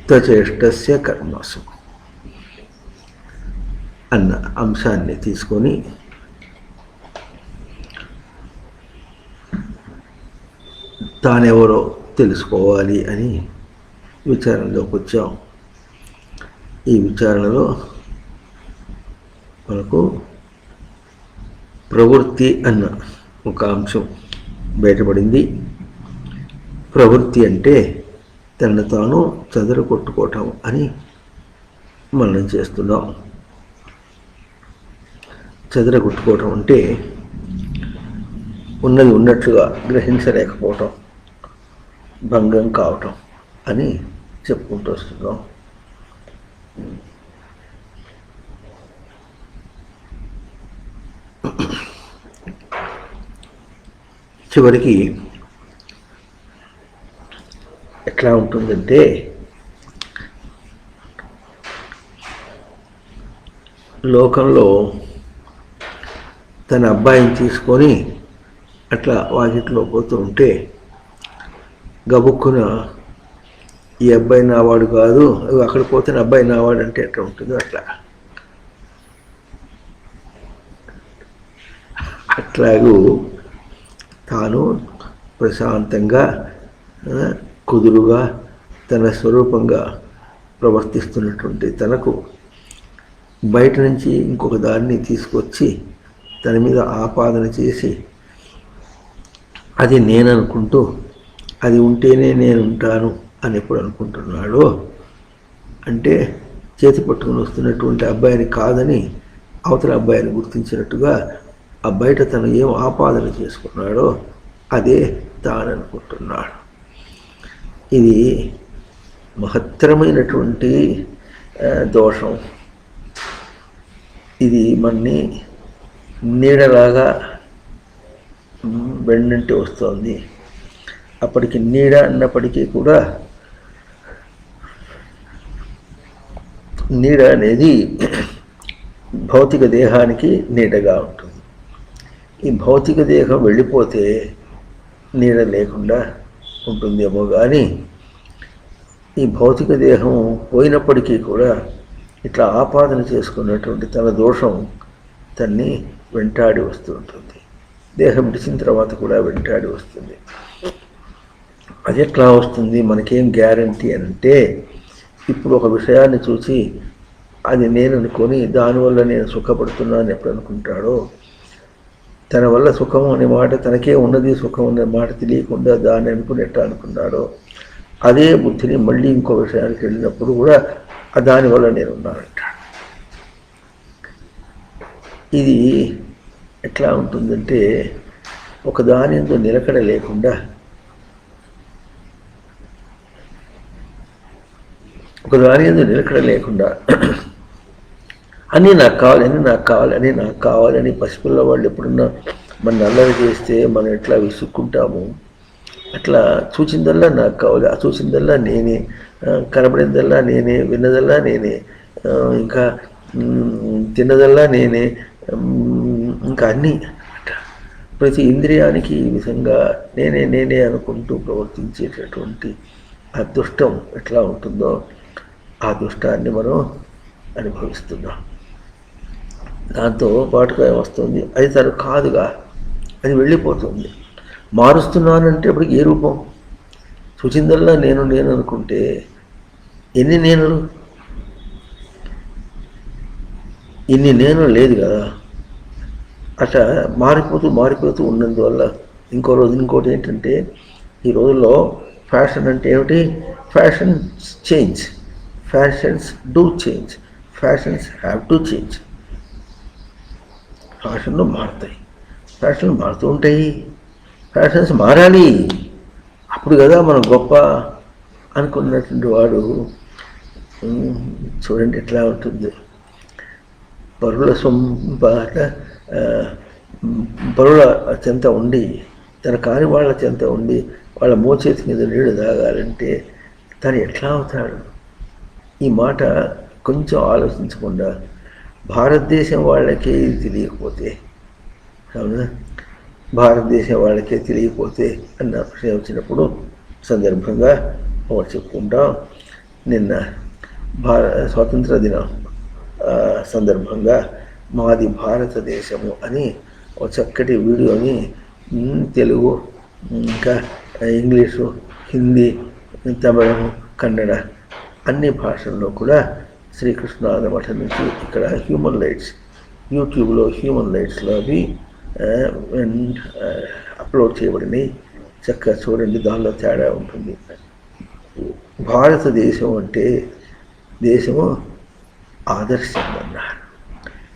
యుక్తచేష్టస్య కర్మసు అన్న అంశాన్ని తీసుకొని తానెవరో తెలుసుకోవాలి అని విచారణలోకి వచ్చాం. ఈ విచారణలో మనకు ప్రవృత్తి అన్న ఒక అంశం బయటపడింది. ప్రవృత్తి అంటే తనను తాను చెదరగొట్టుకోవటం అని మనం చేస్తున్నాం. చెదరగొట్టుకోవటం అంటే ఉన్నది ఉన్నట్లుగా గ్రహించలేకపోవటం, భంగం కావటం అని చెప్పుకుంటూ వస్తున్నాం. చివరికి ఎట్లా ఉంటుందంటే లోకంలో తన అబ్బాయిని తీసుకొని అట్లా వాకిట్లో పోతూ ఉంటే గబుక్కున ఈ అబ్బాయి నావాడు కాదు, అక్కడ పోతే అబ్బాయి నావాడు అంటే ఎట్లా ఉంటుందో అట్లాగూ తాను ప్రశాంతంగా కుదురుగా తన స్వరూపంగా ప్రవర్తిస్తున్నటువంటి తనకు బయట నుంచి ఇంకొక దాన్ని తీసుకొచ్చి తన మీద ఆపాదన చేసి అది నేననుకుంటూ అది ఉంటేనే నేను ఉంటాను అని ఎప్పుడు అనుకుంటున్నాడో, అంటే చేతి పట్టుకుని వస్తున్నటువంటి అబ్బాయిని కాదని అవతల అబ్బాయిని గుర్తించినట్టుగా ఆ బయట తను ఏం ఆపాదన చేసుకున్నాడో అదే తాననుకుంటున్నాడు. ఇది మహత్తరమైనటువంటి దోషం. ఇది మనని నీడలాగా వెన్నంటి వస్తుంది. అప్పటికి నీడ అన్నప్పటికీ కూడా నీడ అనేది భౌతిక దేహానికి నీడగా ఉంటుంది. ఈ భౌతిక దేహం వెళ్ళిపోతే నీడ లేకుండా ఉంటుందేమో కానీ ఈ భౌతిక దేహం పోయినప్పటికీ కూడా ఇట్లా ఆపాదన చేసుకున్నటువంటి తన దోషం తన్ని వెంటాడి వస్తూ ఉంటుంది. దేహం విడిచిన తర్వాత కూడా వెంటాడి వస్తుంది. అది ఎట్లా వస్తుంది, మనకేం గ్యారంటీ అంటే ఇప్పుడు ఒక విషయాన్ని చూసి అది నేను అనుకొని దానివల్ల నేను సుఖపడుతున్నాను ఎప్పుడు అనుకుంటాడో, తన వల్ల సుఖం అనే మాట తనకే ఉన్నది, సుఖం అనే మాట తెలియకుండా దాన్ని అనుకుని ఎట్లా అనుకున్నాడో అదే బుద్ధిని మళ్ళీ ఇంకో విషయానికి వెళ్ళినప్పుడు కూడా దానివల్ల నేను ఉన్నానంటాడు. ఇది ఎట్లా ఉంటుందంటే ఒక దాని ఎందు నిలకడ లేకుండా, అన్నీ నాకు కావాలని పసిపిల్ల వాళ్ళు ఎప్పుడన్నా మన అల్లరి చేస్తే మనం ఎట్లా విసుక్కుంటాము, అట్లా చూసిందల్లా నాకు కావాలి, ఆ చూసిందల్లా నేనే, కనబడిందల్లా నేనే, విన్నదల్లా నేనే, ఇంకా తిన్నదల్లా నేనే, ఇంకా అన్నీ ప్రతి ఇంద్రియానికి ఈ విధంగా నేనే అనుకుంటూ ప్రవర్తించేటటువంటి ఆ దుష్టం ఎట్లా ఉంటుందో ఆ దుష్టాన్ని మనం అనుభవిస్తున్నాం. దాంతో పాటుగా ఏమొస్తుంది, అది తను కాదుగా, అది వెళ్ళిపోతుంది. మారుస్తున్నానంటే అప్పటికి ఏ రూపం, చూసిందల్లా నేను అనుకుంటే ఎన్ని నేనులు, ఇన్ని నేను లేదు కదా. అట్లా మారిపోతూ ఉన్నందువల్ల ఇంకో రోజు ఇంకోటి ఏంటంటే ఈ రోజుల్లో ఫ్యాషన్ అంటే ఏమిటి, fashions change, fashions do change, fashions have to change. ఫ్యాషన్లు మారుతాయి, ఫ్యాషన్లు మారుతూ ఉంటాయి, ఫ్యాషన్స్ మారాలి, అప్పుడు కదా మనం గొప్ప అనుకున్నటువంటి వాడు. చూడండి ఎట్లా ఉంటుంది, పరుల పరుల చెంత ఉండి తన కాని వాళ్ళ చెంత ఉండి వాళ్ళ మోచేతి మీద నీళ్ళు తాగాలంటే తను ఎట్లా అవుతాడు? ఈ మాట కొంచెం ఆలోచించకుండా భారతదేశం వాళ్ళకే ఇది తెలియకపోతే, అవునా, భారతదేశం వాళ్ళకే తెలియకపోతే అన్న విషయం వచ్చినప్పుడు సందర్భంగా ఒకటి చెప్పుకుంటాం. నిన్న స్వాతంత్ర దినం సందర్భంగా మాది భారతదేశము అని ఒక చక్కటి వీడియోని తెలుగు, ఇంకా ఇంగ్లీషు, హిందీ, తమిళం, కన్నడ అన్ని భాషల్లో కూడా శ్రీకృష్ణానంద మఠం నుంచి ఇక్కడ హ్యూమన్ రైట్స్ యూట్యూబ్లో హ్యూమన్ రైట్స్లో అవి అప్లోడ్ చేయబడినాయి. చక్కగా చూడండి, దానిలో తేడా ఉంటుంది. భారతదేశం అంటే దేశము ఆదర్శం అన్నారు.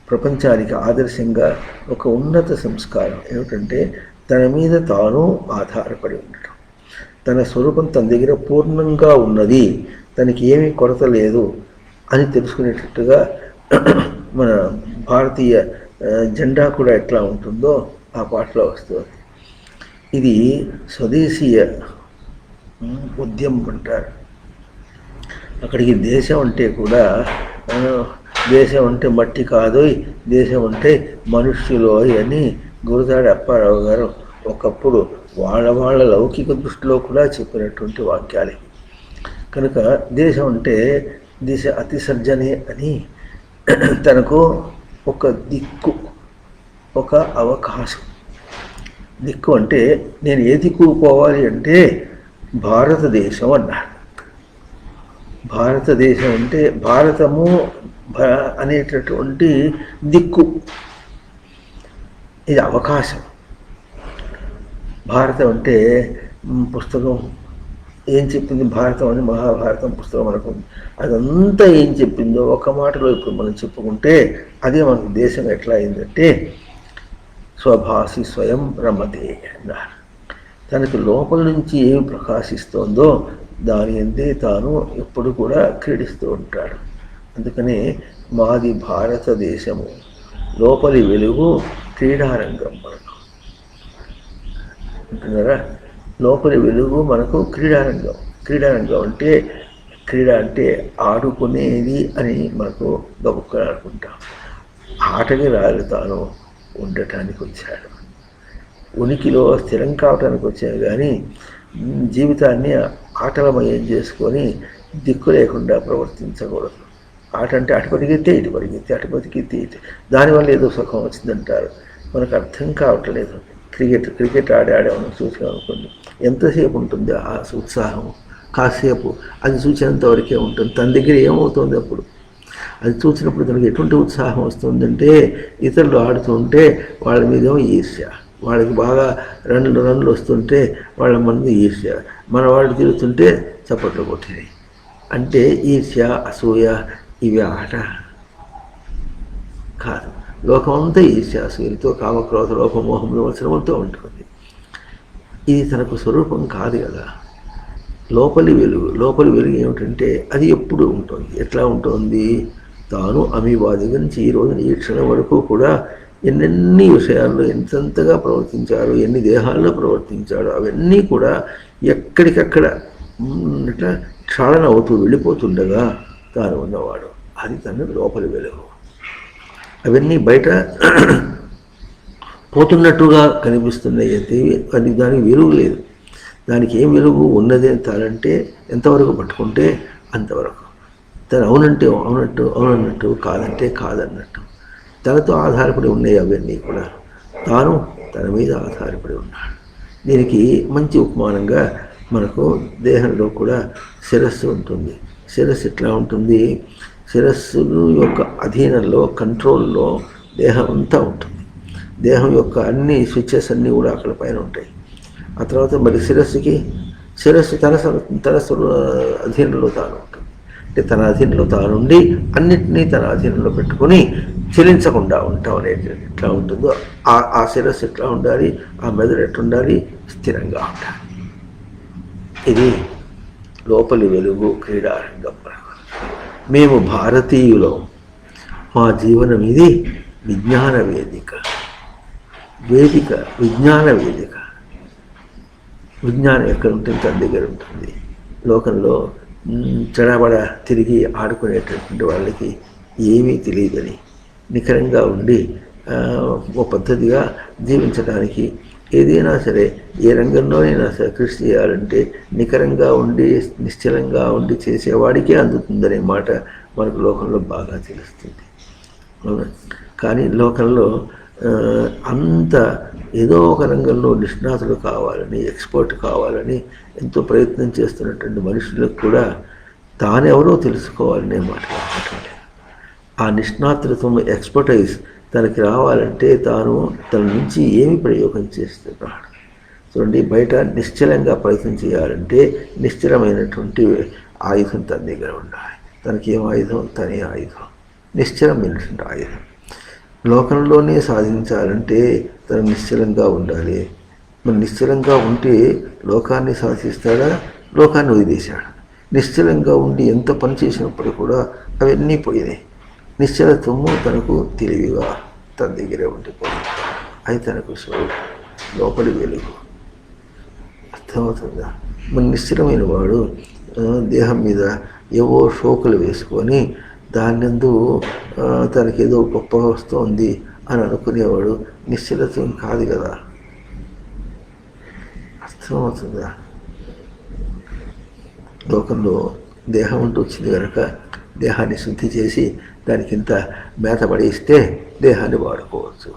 ప్రపంచానికి ఆదర్శంగా ఒక ఉన్నత సంస్కారం ఏమిటంటే తన మీద తాను ఆధారపడి ఉండటం, తన స్వరూపం తన దగ్గర పూర్ణంగా ఉన్నది, తనకి ఏమీ కొరత లేదు అని తెలుసుకునేటట్టుగా మన భారతీయ జెండా కూడా ఎట్లా ఉంటుందో ఆ పాటలో వస్తుంది. ఇది స్వదేశీయ ఉద్యమం అంటారు. అక్కడికి దేశం అంటే కూడా దేశం అంటే మట్టి కాదు, దేశం అంటే మనుష్యులు అని గురజాడ అప్పారావు గారు ఒకప్పుడు వాళ్ళ లౌకిక దృష్టిలో కూడా చెప్పినటువంటి వాక్యాలే. కనుక దేశం అంటే దిశ అతిసర్జనే అని తనకు ఒక దిక్కు, ఒక అవకాశం. దిక్కు అంటే నేను ఏ దిక్కు పోవాలి అంటే భారతదేశం అన్నారు. భారతదేశం అంటే భారతము అనేటటువంటి దిక్కు, ఇది అవకాశం. భారతం అంటే పుస్తకం ఏం చెప్పింది, భారతం అని మహాభారతం పుస్తకం అనుకుంది. అదంతా ఏం చెప్పిందో ఒక మాటలో ఇప్పుడు మనం చెప్పుకుంటే అదే మనకు దేశం ఎట్లా అయిందంటే స్వభాసి స్వయం రమతే అన్నారు. తనకు లోపల నుంచి ఏమి ప్రకాశిస్తోందో దాని అందే తాను ఎప్పుడు కూడా క్రీడిస్తూ ఉంటాడు. అందుకని మాది భారతదేశము, లోపలి వెలుగు క్రీడారంగం మనకు అంటున్నారా. లోపలి వెలుగు మనకు క్రీడారంగం. క్రీడారంగం అంటే క్రీడ అంటే ఆడుకునేది అని మనకు గబుక్కలు అనుకుంటాం. ఆటకి రాలి తాను ఉండటానికి వచ్చాడు, ఉనికిలో స్థిరం కావటానికి వచ్చాడు. కానీ జీవితాన్ని ఆటలమయం చేసుకొని దిక్కు లేకుండా ప్రవర్తించకూడదు. ఆట అంటే అటు పరిగెత్తే ఇటు పరిగెత్తే, అటు బతికితే ఇటు, దానివల్ల ఏదో సుఖం వచ్చిందంటారు. మనకు అర్థం కావట్లేదు. క్రికెట్ ఆడే మనం చూసామనుకోండి, ఎంతసేపు ఉంటుంది ఆ ఉత్సాహం? కాసేపు. అది చూసినంత వరకే ఉంటుంది. తన దగ్గర ఏమవుతుంది అప్పుడు? అది చూసినప్పుడు తనకి ఎటువంటి ఉత్సాహం వస్తుందంటే ఇతరులు ఆడుతుంటే వాళ్ళ మీదేమో ఈర్ష్య, వాళ్ళకి బాగా రన్నులు వస్తుంటే వాళ్ళ మంది ఈర్ష్య, మన వాళ్ళు తిరుగుతుంటే చప్పట్లు కొట్టినాయి. అంటే ఈర్ష్య, అసూయ ఇవి ఆట కాదు. లోకమంతా ఈర్ష్య అసూయలతో, కామక్రోధ లోపమోహం విమర్శనములతో ఉంటుంది. ఇది తనకు స్వరూపం కాదు కదా. లోపలి వెలుగు ఏమిటంటే అది ఎప్పుడు ఉంటుంది. ఎట్లా ఉంటుంది? తాను అమీబా దగ్గర నుంచి ఈ రోజున ఈ క్షణం వరకు కూడా ఎన్నెన్ని విషయాల్లో ఎంతగా ప్రవర్తించారు, ఎన్ని దేహాల్లో ప్రవర్తించాడు, అవన్నీ కూడా ఎక్కడికక్కడ ఇట్లా క్షాళన అవుతూ వెళ్ళిపోతుండగా తాను ఉన్నవాడు. అది తన లోపలి వెలుగు. అవన్నీ బయట పోతున్నట్టుగా కనిపిస్తున్నాయి అంటే అది దానికి వెలుగు లేదు. దానికి ఏం వెలుగు ఉన్నది అంటారంటే ఎంతవరకు పట్టుకుంటే అంతవరకు. తను అవునంటే అవునన్నట్టు, కాదంటే కాదన్నట్టు. తనతో ఆధారపడి ఉన్నాయి అవన్నీ కూడా. తాను తన మీద ఆధారపడి ఉన్నాడు. దీనికి మంచి ఉపమానంగా మనకు దేహంలో కూడా శిరస్సు ఉంటుంది. శిరస్సు ఎట్లా ఉంటుంది? శిరస్సు యొక్క అధీనంలో, కంట్రోల్లో దేహం అంతా ఉంటుంది. దేహం యొక్క అన్ని స్విచ్చెస్ అన్నీ కూడా అక్కడ పైన ఉంటాయి. ఆ తర్వాత మరి శిరస్సు తన అధీనంలో తాను ఉంటుంది. అంటే తన అధీనంలో తానుండి అన్నిటినీ తన అధీనంలో పెట్టుకొని చెలించకుండా ఉంటాం అనేది ఎట్లా ఉంటుందో ఆ శిరస్సు ఎట్లా ఉండాలి, ఆ మెదడు ఎట్లుండాలి, స్థిరంగా ఉండాలి. ఇది లోపలి వెలుగు క్రీడారంగం. మేము భారతీయులం, మా జీవనం ఇది విజ్ఞాన వేదిక. విజ్ఞాన వేదిక. విజ్ఞానం ఎక్కడ ఉంటుంది? తన దగ్గర ఉంటుంది. లోకంలో చెడబడ తిరిగి ఆడుకునేటటువంటి వాళ్ళకి ఏమీ తెలియదని నిఖరంగా ఉండి ఒక పద్ధతిగా జీవించడానికి ఏదైనా సరే ఏ రంగంలోనైనా సరే కృషి చేయాలంటే నికరంగా ఉండి నిశ్చలంగా ఉండి చేసేవాడికే అందుతుందనే మాట మనకు లోకంలో బాగా తెలుస్తుంది. కానీ లోకంలో అంత ఏదో ఒక రంగంలో నిష్ణాతులు కావాలని, ఎక్స్పర్ట్ కావాలని ఎంతో ప్రయత్నం చేస్తున్నటువంటి మనుషులకు కూడా తానెవరో తెలుసుకోవాలనే మాట మాట్లాడలేదు. ఆ నిష్ణాతులత్వం, ఎక్స్పర్టైజ్ తనకి రావాలంటే తాను తన నుంచి ఏమి ప్రయోగం చేస్తున్నాడు. చూడండి, బయట నిశ్చలంగా ప్రయత్నం చేయాలంటే నిశ్చలమైనటువంటి ఆయుధం తన దగ్గర ఉండాలి. తనకి ఏం ఆయుధం? తనే ఆయుధం, నిశ్చలమైనటువంటి ఆయుధం. లోకంలోనే సాధించాలంటే తను నిశ్చలంగా ఉండాలి. మరి నిశ్చలంగా ఉంటే లోకాన్ని సాధిస్తాడా? లోకాన్ని వదిలేశాడు. నిశ్చలంగా ఉండి ఎంత పని చేసినప్పుడు కూడా అవన్నీ పోయినాయి. నిశ్చలత్వము తనకు తెలివిగా తన దగ్గరే ఉండిపోయింది. అది తనకు లోపలి వెలుగు. అర్థమవుతుందా? మన నిశ్చలమైన వాడు దేహం మీద ఏవో షోకులు వేసుకొని దాన్నందు తనకేదో గొప్ప వస్తుంది అని అనుకునేవాడు నిశ్చలత్వం కాదు కదా. అర్థమవుతుందా? లోకంలో దేహం అంటూ వచ్చింది కనుక దేహాన్ని శుద్ధి చేసి దానికి ఇంత మేత పడేస్తే దేహాన్ని వాడుకోవచ్చు.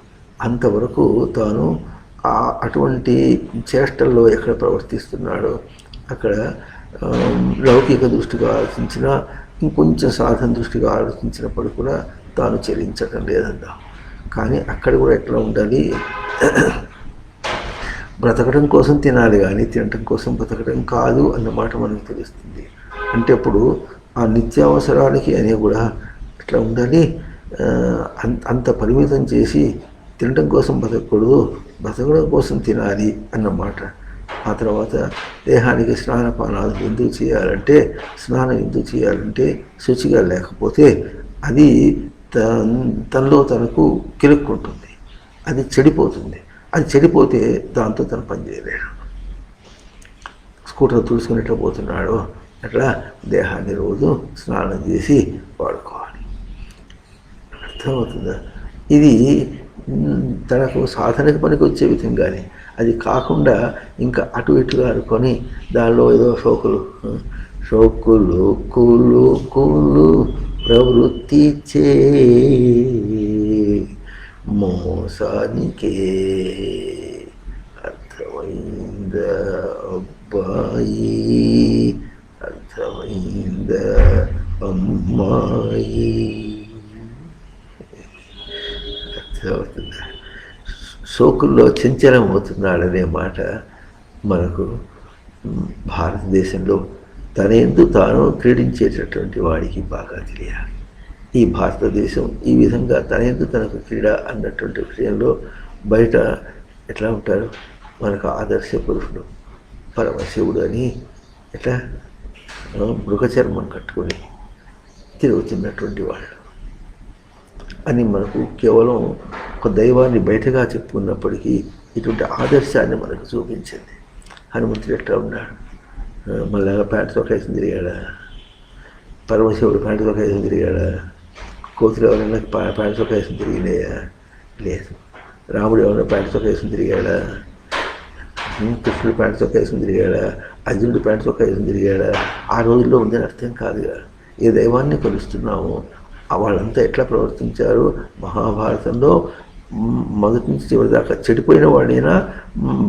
అంతవరకు తాను అటువంటి చేష్టల్లో ఎక్కడ ప్రవర్తిస్తున్నాడో అక్కడ లౌకిక దృష్టిగా ఆలోచించినా, ఇంకొంచెం సాధన దృష్టిగా ఆలోచించినప్పుడు కూడా తాను చెల్లించడం లేదన్నా. కానీ అక్కడ కూడా ఎట్లా ఉండాలి? బ్రతకడం కోసం తినాలి కానీ తినటం కోసం బ్రతకడం కాదు అన్నమాట మనకు తెలుస్తుంది. అంటే అప్పుడు ఆ నిత్యావసరాలకి అనే కూడా ఎట్లా ఉండాలి? అంత పరిమితం చేసి తినటం కోసం బ్రతకూడదు, బ్రతకడం కోసం తినాలి అన్నమాట. ఆ తర్వాత దేహానికి స్నానపానాలు ఎందుకు చేయాలంటే, స్నానం ఎందుకు చేయాలంటే శుచిగా లేకపోతే అది తనలో తనకు కిలుక్కుంటుంది, అది చెడిపోతుంది. అది చెడిపోతే దాంతో తను పని చేయలేడు. స్కూటర్ తుడుచుకునేట్టు పోతున్నాడు, అట్లా దేహాన్ని రోజు స్నానం చేసి వాడుకోవాలి. అర్థమవుతుందా? ఇది తనకు సాధనకు పనికి వచ్చే విధంగానే, అది కాకుండా ఇంకా అటు ఇటుగా అనుకొని దానిలో ఏదో షోకులు కులు ప్రవృత్తి చే మోసానికే. అర్థమైందా అబ్బాయి? అర్థమైందా అమ్మాయి? అర్థమవుతుందా? సోకుల్లో చంచలం అవుతున్నాడనే మాట మనకు భారతదేశంలో తన యందు తాను క్రీడించేటటువంటి వాడికి బాగా తెలియాలి. ఈ భారతదేశం ఈ విధంగా తన యందు తనకు క్రీడ అన్నటువంటి విషయంలో బయట ఎట్లా ఉంటారు? మనకు ఆదర్శ పురుషుడు పరమశివుడు అని ఎట్లా మృగచర్మం కట్టుకొని తిరుగుతున్నటువంటి వాళ్ళు అని మనకు కేవలం ఒక దైవాన్ని బయటగా చెప్పుకున్నప్పటికీ ఇటువంటి ఆదర్శాన్ని మనకు చూపించింది. హనుమంతుడు ఎట్లా ఉన్నాడు? మళ్ళా ప్యాంటుతో కేసం తిరిగాడా? పరమశివుడు ప్యాంటుతో కేసం తిరిగాడా? కోతులు ఎవరైనా ప్యాంటుతో కేసం తిరిగినాయా? లేదు. రాముడు ఎవరైనా ప్యాంటుతో కేసం తిరిగాడా? కృష్ణుడు ప్యాంటుతో కేసం తిరిగాడా? అర్జునుడు ప్యాంటుతో కేసం తిరిగాడా? ఆ రోజుల్లో ఉందని అర్థం కాదుగా. ఏ దైవాన్ని కొలుస్తున్నామో వాళ్ళంతా ఎట్లా ప్రవర్తించారు? మహాభారతంలో మొదటి నుంచి చివరి దాకా చెడిపోయిన వాడైనా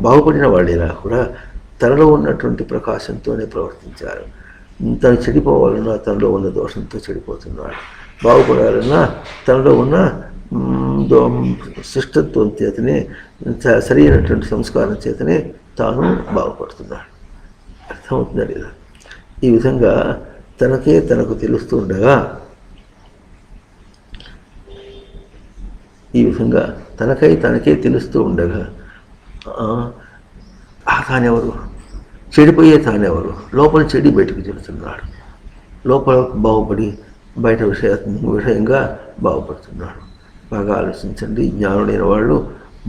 బాగుపడిన వాడైనా కూడా తనలో ఉన్నటువంటి ప్రకాశంతోనే ప్రవర్తించారు. తను చెడిపోవాలన్నా తనలో ఉన్న దోషంతో చెడిపోతున్నాడు, బాగుపడాలన్నా తనలో ఉన్న శిష్టత్వం చేతనే, సరైనటువంటి సంస్కారం చేతనే తాను బాగుపడుతున్నాడు. అర్థమవుతుందా లేదా? ఈ విధంగా తనకే తనకు తెలుస్తూ ఉండగా, ఈ విధంగా తనకే తెలుస్తూ ఉండగా తానెవరు? చెడిపోయే తానెవరు? లోపల చెడి బయటకు చెబుతున్నాడు, లోపల బాగుపడి బయట విషయంగా బాగుపడుతున్నాడు. బాగా ఆలోచించండి. జ్ఞానులైన వాళ్ళు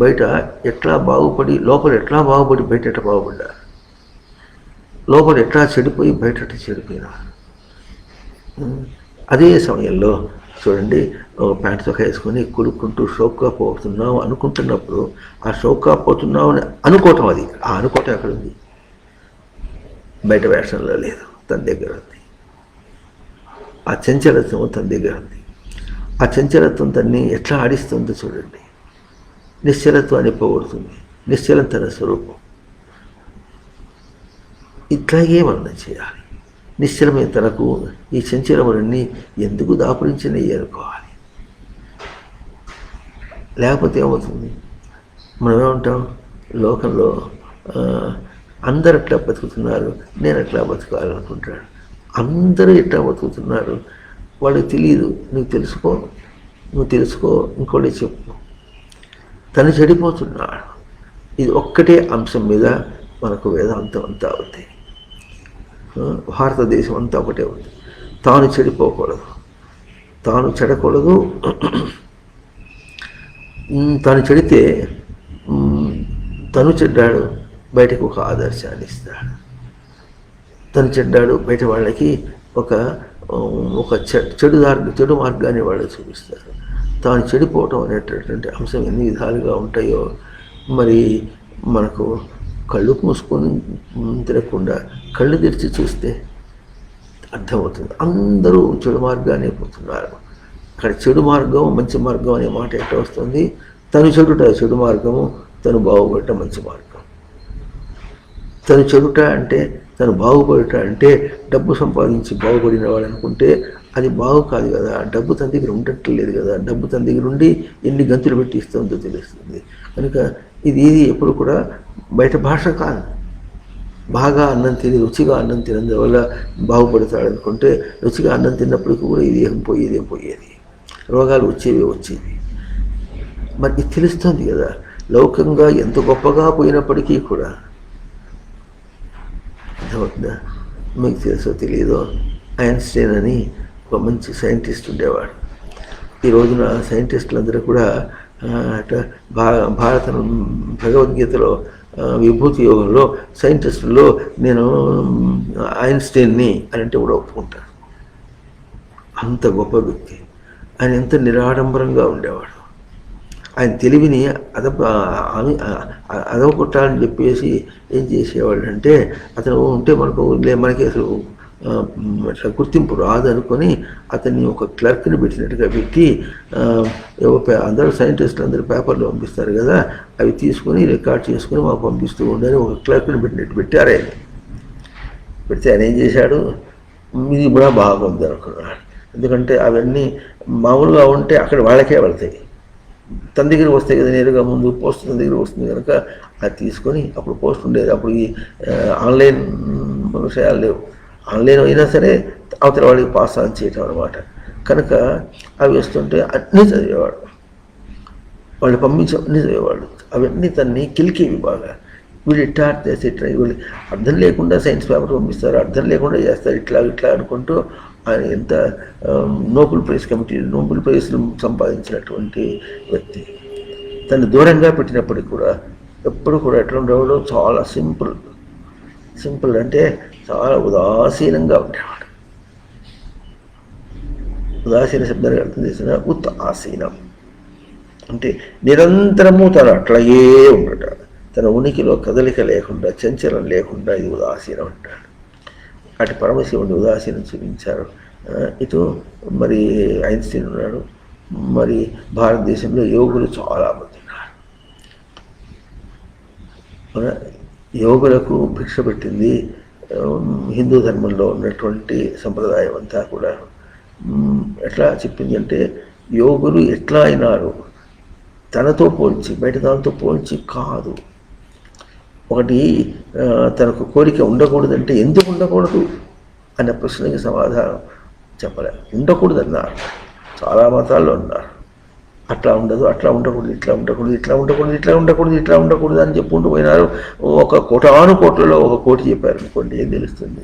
బయట ఎట్లా బాగుపడి, లోపల ఎట్లా బాగుపడి బయట ఎట్లా బాగుపడ్డారు, లోపల ఎట్లా చెడిపోయి బయట చెడిపోయినారు. అదే సమయంలో చూడండి, ఒక ప్యాంట్ చొక్కా వేసుకొని కులుక్కుంటూ షోక్గా పోతున్నాం అనుకుంటున్నప్పుడు ఆ షోక్గా పోతున్నాం అని అనుకోవటం, అది ఆ అనుకోవటం ఎక్కడుంది? బయట వేషంలో లేదు, తన దగ్గర ఉంది. ఆ చంచలత్వం తన దగ్గర ఉంది. ఆ చంచలత్వం తన్ని ఎట్లా ఆడిస్తుందో చూడండి. నిశ్చలత్వాన్ని పోగొడుతుంది. నిశ్చలం తన స్వరూపం. ఇట్లాగే మనం చేయాలి. నిశ్చలమే తనకు ఈ చంచలములన్నీ ఎందుకు దాపురించినవి అనుకోవాలి. లేకపోతే ఏమవుతుంది? మనం ఏమంటాం? లోకంలో అందరు అట్లా బతుకుతున్నారు, నేను అట్లా బతకాలనుకుంటాడు. అందరూ ఎట్లా బతుకుతున్నారు వాళ్ళకి తెలియదు. నువ్వు తెలుసుకో, ఇంకోటి చెప్పు. తను చెడిపోతున్నాడు. ఇది ఒక్కటే అంశం మీద మనకు వేదాంతం అంతా అవుతాయి. భారతదేశం అంతా ఒకటే ఉంది. తాను చెడిపోకూడదు, తాను చెడకూడదు. తాను చెడితే తను చెడ్డాడు, బయటకు ఒక ఆదర్శాన్ని ఇస్తాడు. తను చెడ్డాడు, బయట వాళ్ళకి ఒక చెడు మార్గాన్ని వాళ్ళు చూపిస్తారు. తాను చెడిపోవటం అనేటటువంటి అంశం ఎన్ని విధాలుగా ఉంటాయో మరి మనకు కళ్ళు మూసుకొని తిరగకుండా కళ్ళు తెరిచి చూస్తే అర్థమవుతుంది. అందరూ చెడు మార్గాన్ని పోతున్నారు. అక్కడ చెడు మార్గం మంచి మార్గం అనే మాట ఎట్లా వస్తుంది? తను చెడుట చెడు మార్గము, తను బాగుపడట మంచి మార్గం. తను చెడుట అంటే, తను బాగుపడట అంటే డబ్బు సంపాదించి బాగుపడిన వాడు అనుకుంటే అది బాగు కాదు కదా. డబ్బు తన దగ్గర ఉండట్లేదు కదా. డబ్బు తన దగ్గర ఉండి ఎన్ని గంతులు పెట్టి ఇస్తుందో తెలుస్తుంది. కనుక ఇది ఎప్పుడు కూడా బయట భాష కాదు. బాగా అన్నం తిని రుచిగా అన్నం తినందువల్ల బాగుపడతాడు అనుకుంటే రుచిగా అన్నం తిన్నప్పటికీ కూడా ఇదేం పోయేది, రోగాలు వచ్చేవి. మరి ఇది తెలుస్తుంది కదా. లౌకికంగా ఎంత గొప్పగా పోయినప్పటికీ కూడా అర్థమవుతుందా? మీకు తెలుసో తెలియదో, ఐన్స్టైన్ అని ఒక మంచి సైంటిస్ట్ ఉండేవాడు. ఈ రోజున సైంటిస్టులందరూ కూడా భారత భగవద్గీతలో విభూతి యోగంలో సైంటిస్టుల్లో నేను ఐన్స్టైన్ని అని అంటే కూడా ఒప్పుకుంటాను. అంత గొప్ప వ్యక్తి. ఆయన ఎంత నిరాడంబరంగా ఉండేవాడు. ఆయన తెలివిని అదవకొట్టాలని చెప్పేసి ఏం చేసేవాడు అంటే, అతను ఉంటే మనకి అసలు గుర్తింపు రాదు అనుకొని అతన్ని ఒక క్లర్క్ని పెట్టినట్టుగా పెట్టి, అందరూ సైంటిస్టులు అందరూ పేపర్లు పంపిస్తారు కదా, అవి తీసుకొని రికార్డ్ చేసుకొని మాకు పంపిస్తూ ఉండని ఒక క్లర్క్ని పెట్టారు. ఆయన పెడితే ఆయన ఏం చేశాడు? ఇది కూడా బాగుంది అనుకున్నాడు. ఎందుకంటే అవన్నీ మామూలుగా ఉంటే అక్కడ వాళ్ళకే వెళ్తాయి, తన దగ్గర వస్తాయి కదా నేరుగా. ముందు పోస్ట్ తన దగ్గర వస్తుంది కనుక అది తీసుకొని, అప్పుడు పోస్ట్ ఉండేది, అప్పుడు ఈ ఆన్లైన్ విషయాలు లేవు. ఆన్లైన్ అయినా సరే అవతల వాడికి పాస్ ఆన్ చేయటం అనమాట. కనుక అవి వస్తుంటే అన్నీ చదివేవాడు. వాళ్ళు పంపించి అన్నీ చదివేవాడు. అవన్నీ తన్ని కిలికేవి బాగా. వీళ్ళు ఇట్లా చేసి వీళ్ళు అర్థం లేకుండా సైన్స్ పేపర్ పంపిస్తారు, అర్థం లేకుండా చేస్తారు, ఇట్లా అనుకుంటూ ఆయన ఎంత నోబెల్ ప్రైజ్లు సంపాదించినటువంటి వ్యక్తి. తను దూరంగా పెట్టినప్పటికీ కూడా ఎప్పుడు కూడా ఎట్లా ఉండేవాడు? చాలా సింపుల్ అంటే చాలా ఉదాసీనంగా ఉండేవాడు. ఉదాసీన శబ్దానికి అర్థం చేసిన ఉదాసీనం అంటే నిరంతరము తను అట్లాగే ఉండట. తన ఉనికిలో కదలిక లేకుండా, చంచలం లేకుండా ఇది ఉదాసీనం అంటాడు. అటు పరమశివుని ఉదాసీనం చూపించారు. ఇటు మరి ఐన్స్టీన్ ఉన్నాడు. మరి భారతదేశంలో యోగులు చాలామంది ఉన్నారు. యోగులకు భిక్ష పెట్టింది హిందూ ధర్మంలో ఉన్నటువంటి సంప్రదాయం అంతా కూడా. ఎట్లా చెప్పింది అంటే, యోగులు ఎట్లా అయినారు తనతో పోల్చి, బయట దాంతో పోల్చి కాదు. ఒకటి తనకు కోరిక ఉండకూడదంటే ఎందుకు ఉండకూడదు అనే ప్రశ్నకి సమాధానం చెప్పలే. ఉండకూడదు అన్నారు. చాలా మతాల్లో ఉన్నారు. అట్లా ఉండదు, అట్లా ఉండకూడదు, ఇట్లా ఉండకూడదు అని చెప్పుకుంటూ పోయినారు. ఒక కోట్లలో ఒక కోటి చెప్పారు అనుకోండి, ఏం తెలుస్తుంది?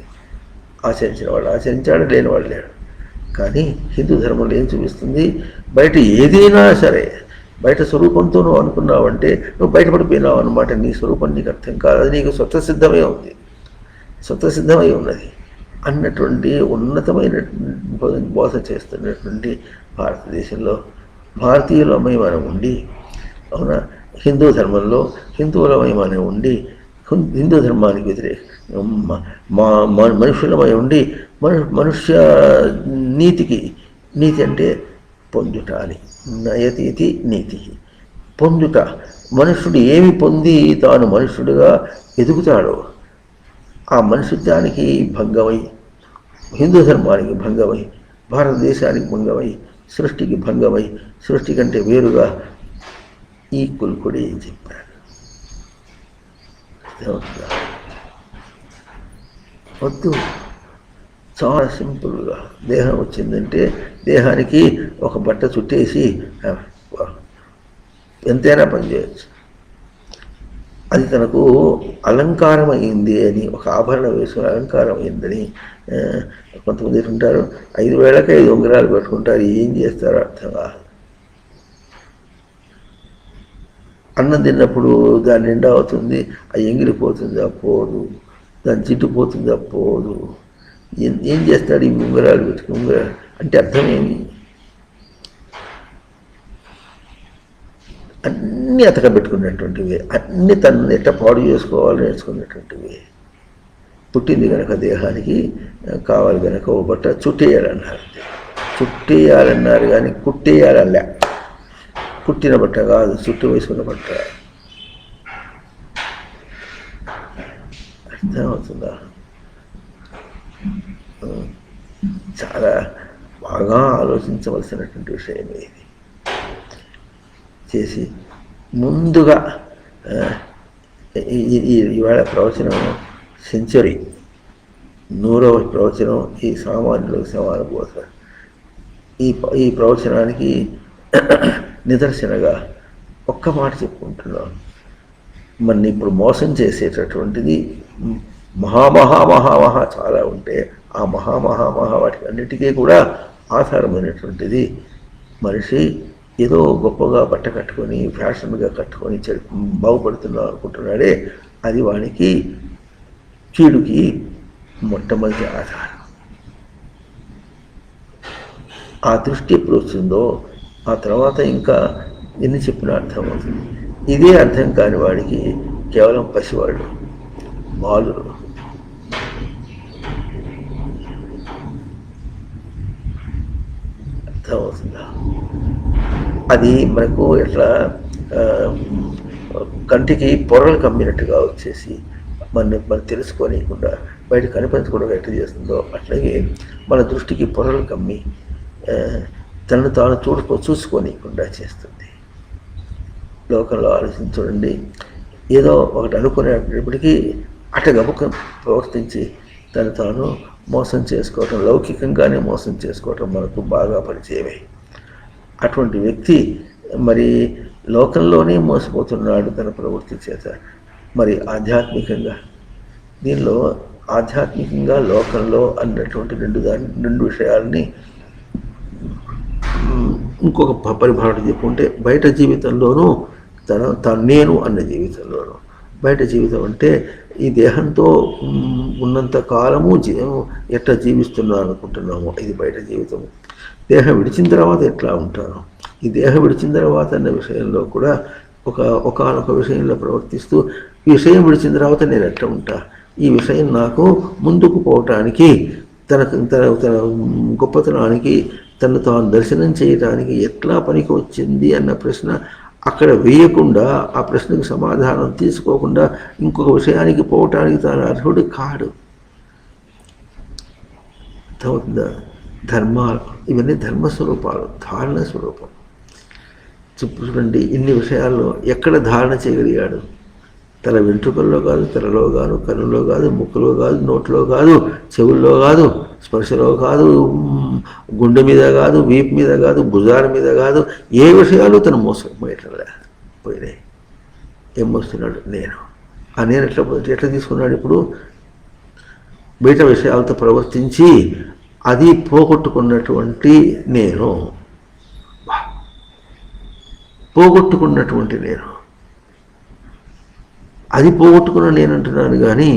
ఆచరించిన వాడు ఆచరించాడు, లేనివాడు లేడు. కానీ హిందూ ధర్మంలో ఏం చూపిస్తుంది? బయట ఏదైనా సరే బయట స్వరూపంతో నువ్వు అనుకున్నావంటే నువ్వు బయటపడిపోయినావు అనమాట. నీ స్వరూపం నీకు అర్థం కాదు. అది నీకు స్వతసిద్ధమై ఉన్నది. అన్నటువంటి ఉన్నతమైన బోధ చేస్తున్నటువంటి భారతదేశంలో భారతీయులమై మనం ఉండి, అవునా, హిందూ ధర్మంలో హిందువులమై మనం ఉండి హిందూ ధర్మానికి మనుషులమై ఉండి మనుష్య నీతి అంటే పొందుట అని, నయతీతి నీతి, పొందుట. మనుష్యుడు ఏమి పొంది తాను మనుష్యుడుగా ఎదుగుతాడో ఆ మనుషుత్వానికి భంగమై, హిందూ ధర్మానికి భంగమై, భారతదేశానికి భంగమై, సృష్టికి భంగమై, సృష్టి కంటే వేరుగా ఈ కుల్కుడి చెప్పాడు. వద్దు, చాలా సింపుల్గా దేహం వచ్చిందంటే దేహానికి ఒక బట్ట చుట్టేసి ఎంతైనా పనిచేయచ్చు. అది తనకు అలంకారం అయింది అని, ఒక ఆభరణం వేసుకుని అలంకారం అయిందని కొంతమంది ఉంటారు. 5 వేలకే 5 ఉంగరాలు పెట్టుకుంటారు. ఏం చేస్తారో అర్థం కాదు. అన్నం తిన్నప్పుడు దాని నిండా అవుతుంది, అది ఎంగిలిపోతుందా పోదు, దాని జిడ్డుపోతుందా పోదు. ఏం చేస్తాడు ఈ ఉంగరాలు పెట్టుకుని? ఉంగరాలు అంటే అర్థమేమి? అన్నీ అతకబెట్టుకున్నటువంటివి, అన్నీ తను ఎట్లా పాడు చేసుకోవాలని నేర్చుకున్నటువంటివి. పుట్టింది కనుక దేహానికి కావాలి కనుక ఓ బట్ట చుట్టేయాలన్నారు. చుట్టేయాలన్నారు కానీ కుట్టేయాలలే. కుట్టిన బట్ట కాదు, చుట్టు వేసుకున్న బట్ట. అర్థమవుతుందా? చాలా బాగా ఆలోచించవలసినటువంటి విషయం ఇది. చేసి ముందుగా ఇవాళ ప్రవచనం సెంచరీ 100వ ప్రవచనం ఈ సామాన్యులకు సమాన బోధ. ఈ ప్రవచనానికి నిదర్శనగా ఒక్క మాట చెప్పుకుంటున్నాను. మన ఇప్పుడు మోసం చేసేటటువంటిది మహా చాలా ఉంటే ఆ వాటికి అన్నిటికీ కూడా ఆధారమైనటువంటిది మనిషి ఏదో గొప్పగా బట్ట కట్టుకొని ఫ్యాషన్గా కట్టుకొని బాగుపడుతున్నాం అనుకుంటున్నాడే, అది వానికి కీడుకి మొట్టమొదటి ఆధారం. ఆ దృష్టి ఎప్పుడు వచ్చిందో ఆ తర్వాత ఇంకా ఎన్ని చెప్పినా అర్థమవుతుంది. ఇదే అర్థం కాని వాడికి కేవలం పసివాళ్ళు, బాలురు. అర్థమవుతుందా? అది మనకు ఎట్లా కంటికి పొరలు కమ్మినట్టుగా వచ్చేసి మనం తెలుసుకోనికుండా బయట కనిపించకుండా ఎట్లా చేస్తుందో అట్లాగే మన దృష్టికి పొరలు కమ్మి తనను తాను చూసుకోనికుండా చేస్తుంది. లోకంలో ఆలోచించండి, ఏదో ఒకటి అనుకునేటప్పటికీ అటగముఖం ప్రవర్తించి తను తాను మోసం చేసుకోవటం, లౌకికంగానే మోసం చేసుకోవటం మనకు బాగా పరిచయమే. అటువంటి వ్యక్తి మరి లోకంలోనే మోసపోతున్నాడు తన ప్రవృత్తి చేత. మరి ఆధ్యాత్మికంగా దీనిలో ఆధ్యాత్మికంగా లోకంలో అన్నటువంటి రెండు విషయాలని ఇంకొక పరిభాష చెప్పుకుంటే బయట జీవితంలోనూ తను నేను అన్న జీవితంలోనూ. బయట జీవితం అంటే ఈ దేహంతో ఉన్నంత కాలము ఎట్లా జీవిస్తున్నాను అనుకుంటున్నాము, ఇది బయట జీవితము. దేహం విడిచిన తర్వాత ఎట్లా ఉంటాను, ఈ దేహం విడిచిన తర్వాత అన్న విషయంలో కూడా ఒకనొక విషయంలో ప్రవర్తిస్తూ ఈ విషయం విడిచిన తర్వాత నేను ఎట్లా ఉంటా, ఈ విషయం నాకు ముందుకు పోవటానికి తన గొప్పతనానికి తను తాను దర్శనం చేయటానికి ఎట్లా పనికి వచ్చింది అన్న ప్రశ్న అక్కడ వేయకుండా, ఆ ప్రశ్నకు సమాధానం తీసుకోకుండా ఇంకొక విషయానికి పోవటానికి తాను అర్హుడు కాడు. అర్థమవుతుందా? ధర్మాలు ఇవన్నీ ధర్మస్వరూపాలు, ధారణ స్వరూపం. చూడండి, ఇన్ని విషయాల్లో ఎక్కడ ధారణ చేయగలిగాడు? తన వెంట్రుకల్లో కాదు, తలలో కాదు, కన్నులో కాదు, ముక్కులో కాదు, నోట్లో కాదు, చెవుల్లో కాదు, స్పర్శలో కాదు, గుండె మీద కాదు, వీపు మీద కాదు, భుజాల మీద కాదు, ఏ విషయాలు తను మోసపోయేట్లా పోయినాయి. ఏం మోస్తున్నాడు? నేను. ఆ నేను ఎట్లా తీసుకున్నాడు? ఇప్పుడు బయట విషయాలతో ప్రవర్తించి అది పోగొట్టుకున్నటువంటి నేను, పోగొట్టుకున్నటువంటి నేను, అది పోగొట్టుకున్న నేను అంటున్నాను కానీ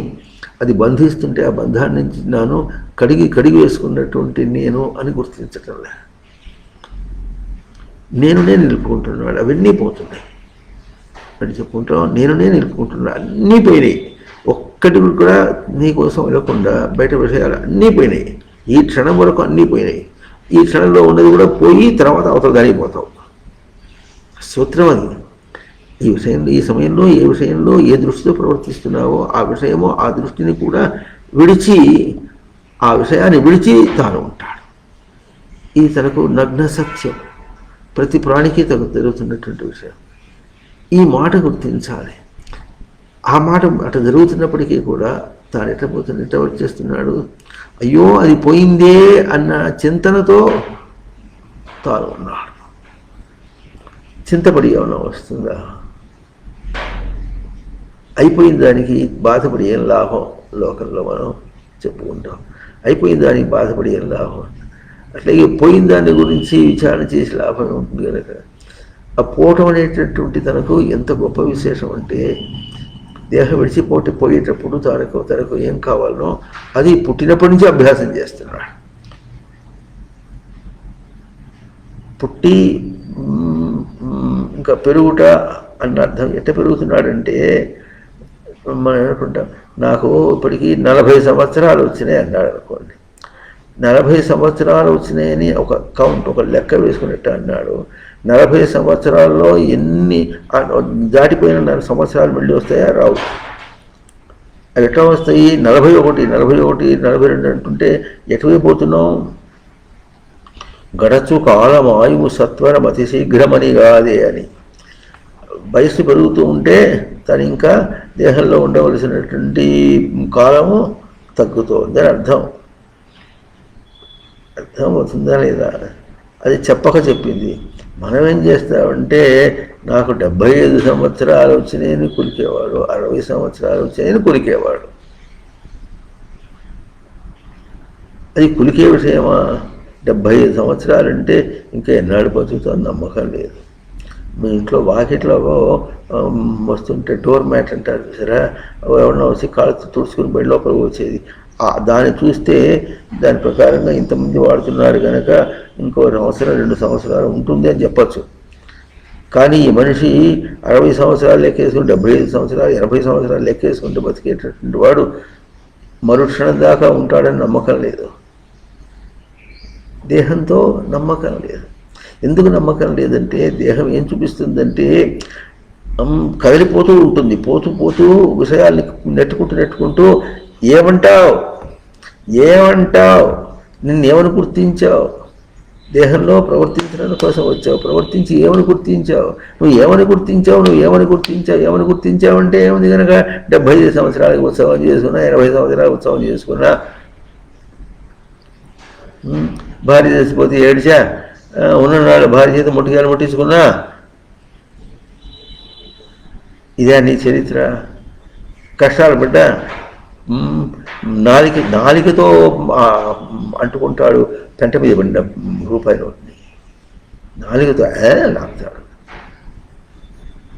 అది బంధిస్తుంటే ఆ బంధాన్ని నుంచి నాను కడిగి వేసుకున్నటువంటి నేను అని గుర్తించటంలే. నేను నిలుపుకుంటున్నాడు, అవన్నీ పోతున్నాయి అని చెప్పుకుంటాం. నేను నిలుపుకుంటున్నా, అన్నీ పోయినాయి. ఒక్కటి కూడా నీకోసం వెళ్ళకుండా బయట విషయాలు అన్నీ పోయినాయి. ఈ క్షణం వరకు అన్నీ పోయినాయి. ఈ క్షణంలో ఉన్నది కూడా పోయి తర్వాత అవతల దానిపోతావు. సూత్రం అది. ఈ సమయంలో ఏ విషయంలో ఏ దృష్టితో ప్రవర్తిస్తున్నావో ఆ విషయమో ఆ దృష్టిని కూడా విడిచి, ఆ విషయాన్ని విడిచి తాను ఉంటాడు. ఇది తనకు నగ్న సత్యం, ప్రతి ప్రాణికి తనకు జరుగుతున్నటువంటి విషయం. ఈ మాట గుర్తించాలి. ఆ మాట అటు జరుగుతున్నప్పటికీ కూడా తాను ఎట్ట వచ్చేస్తున్నాడు, అయ్యో అది పోయిందే అన్న చింతనతో తాను ఉన్నాడు. చింతపడి ఏమన్నా వస్తుందా? అయిపోయిన దానికి బాధపడి ఏం లాభం? లోకంలో మనం చెప్పుకుంటాం, అయిపోయిన దానికి బాధపడి ఏం లాభం. అట్లాగే పోయిన దాని గురించి విచారణ చేసి లాభం ఉంటుంది కనుక ఆ పోవటం అనేటటువంటి తనకు ఎంత గొప్ప విశేషం అంటే, దేహం పోయేటప్పుడు తనకు ఏం కావాలనో అది పుట్టినప్పటి నుంచి అభ్యాసం చేస్తున్నాడు. పుట్టి ఇంకా పెరుగుట అన్న అర్థం. ఎట్ట పెరుగుతున్నాడంటే, మనం అనుకుంటాం నాకు ఇప్పటికీ 40 సంవత్సరాలు వచ్చినాయి అన్నాడు అనుకోండి. 40 సంవత్సరాలు వచ్చినాయని ఒక కౌంట్, ఒక లెక్క వేసుకున్నట్టు అన్నాడు. 40 సంవత్సరాల్లో ఎన్ని దాటిపోయిన సంవత్సరాలు మళ్ళీ వస్తాయా? రావు. అవి ఎట్లా వస్తాయి? 41, 42 అంటుంటే ఎటువైపోతున్నాం? గడచు కాలం ఆయువు సత్వరం అతి శీఘ్రమని కాదే అని. వయస్సు పెరుగుతూ ఉంటే తను ఇంకా దేహంలో ఉండవలసినటువంటి కాలము తగ్గుతోంది అని అర్థం. అర్థమవుతుందా లేదా? అది చెప్పక చెప్పింది. మనం ఏం చేస్తామంటే, నాకు 75 సంవత్సరాలు వచ్చినాయని కులికేవాడు, 60 సంవత్సరాలు వచ్చినాయని కులికేవాడు. అది కులికే విషయమా? 75 సంవత్సరాలంటే ఇంకా ఎన్నాళ్ళు బతుకుతాను నమ్మకం లేదు. మీ ఇంట్లో వాకిట్లో వస్తుంటే డోర్ మ్యాట్ అంటారు సరే, ఎవరన్నా వచ్చి కాళ్ళు తుడుచుకుని బయట లోపలికి వచ్చేది. దాన్ని చూస్తే దాని ప్రకారంగా ఇంతమంది వాడుతున్నారు కనుక ఇంకో సంవత్సరం 2 సంవత్సరాలు ఉంటుంది అని చెప్పచ్చు. కానీ ఈ మనిషి 60 సంవత్సరాలు లెక్కేసుకుంటే, 75 సంవత్సరాలు 80 సంవత్సరాలు లెక్కేసుకుంటే బతికేటటువంటి వాడు మరుక్షణం దాకా ఉంటాడని నమ్మకం లేదు. దేహంతో నమ్మకం లేదు. ఎందుకు నమ్మకం లేదంటే, దేహం ఏం చూపిస్తుందంటే కదిలిపోతూ ఉంటుంది. పోతూ విషయాల్ని నెట్టుకుంటూ ఏమంటావు నిన్నేమని గుర్తించావు? దేహంలో ప్రవర్తించడం కోసం వచ్చావు, ప్రవర్తించి ఏమని గుర్తించావు? నువ్వు ఏమని గుర్తించావు అంటే ఏముంది కనుక 75 సంవత్సరాలకు ఉత్సవం చేసుకున్నా, 80 సంవత్సరాలకు ఉత్సవం చేసుకున్నా, భార్య చేసిపోతే ఏడ్చా, ఉన్ననాడు భార్య చేత ముట్టించుకున్నా. ఇదే నీ చరిత్ర? కష్టాలు పడ్డా నాలికతో అంటుకుంటాడు పెంట మీద పడిన రూపాయి నోటిని, నాలుగుతో లాపుతాడు.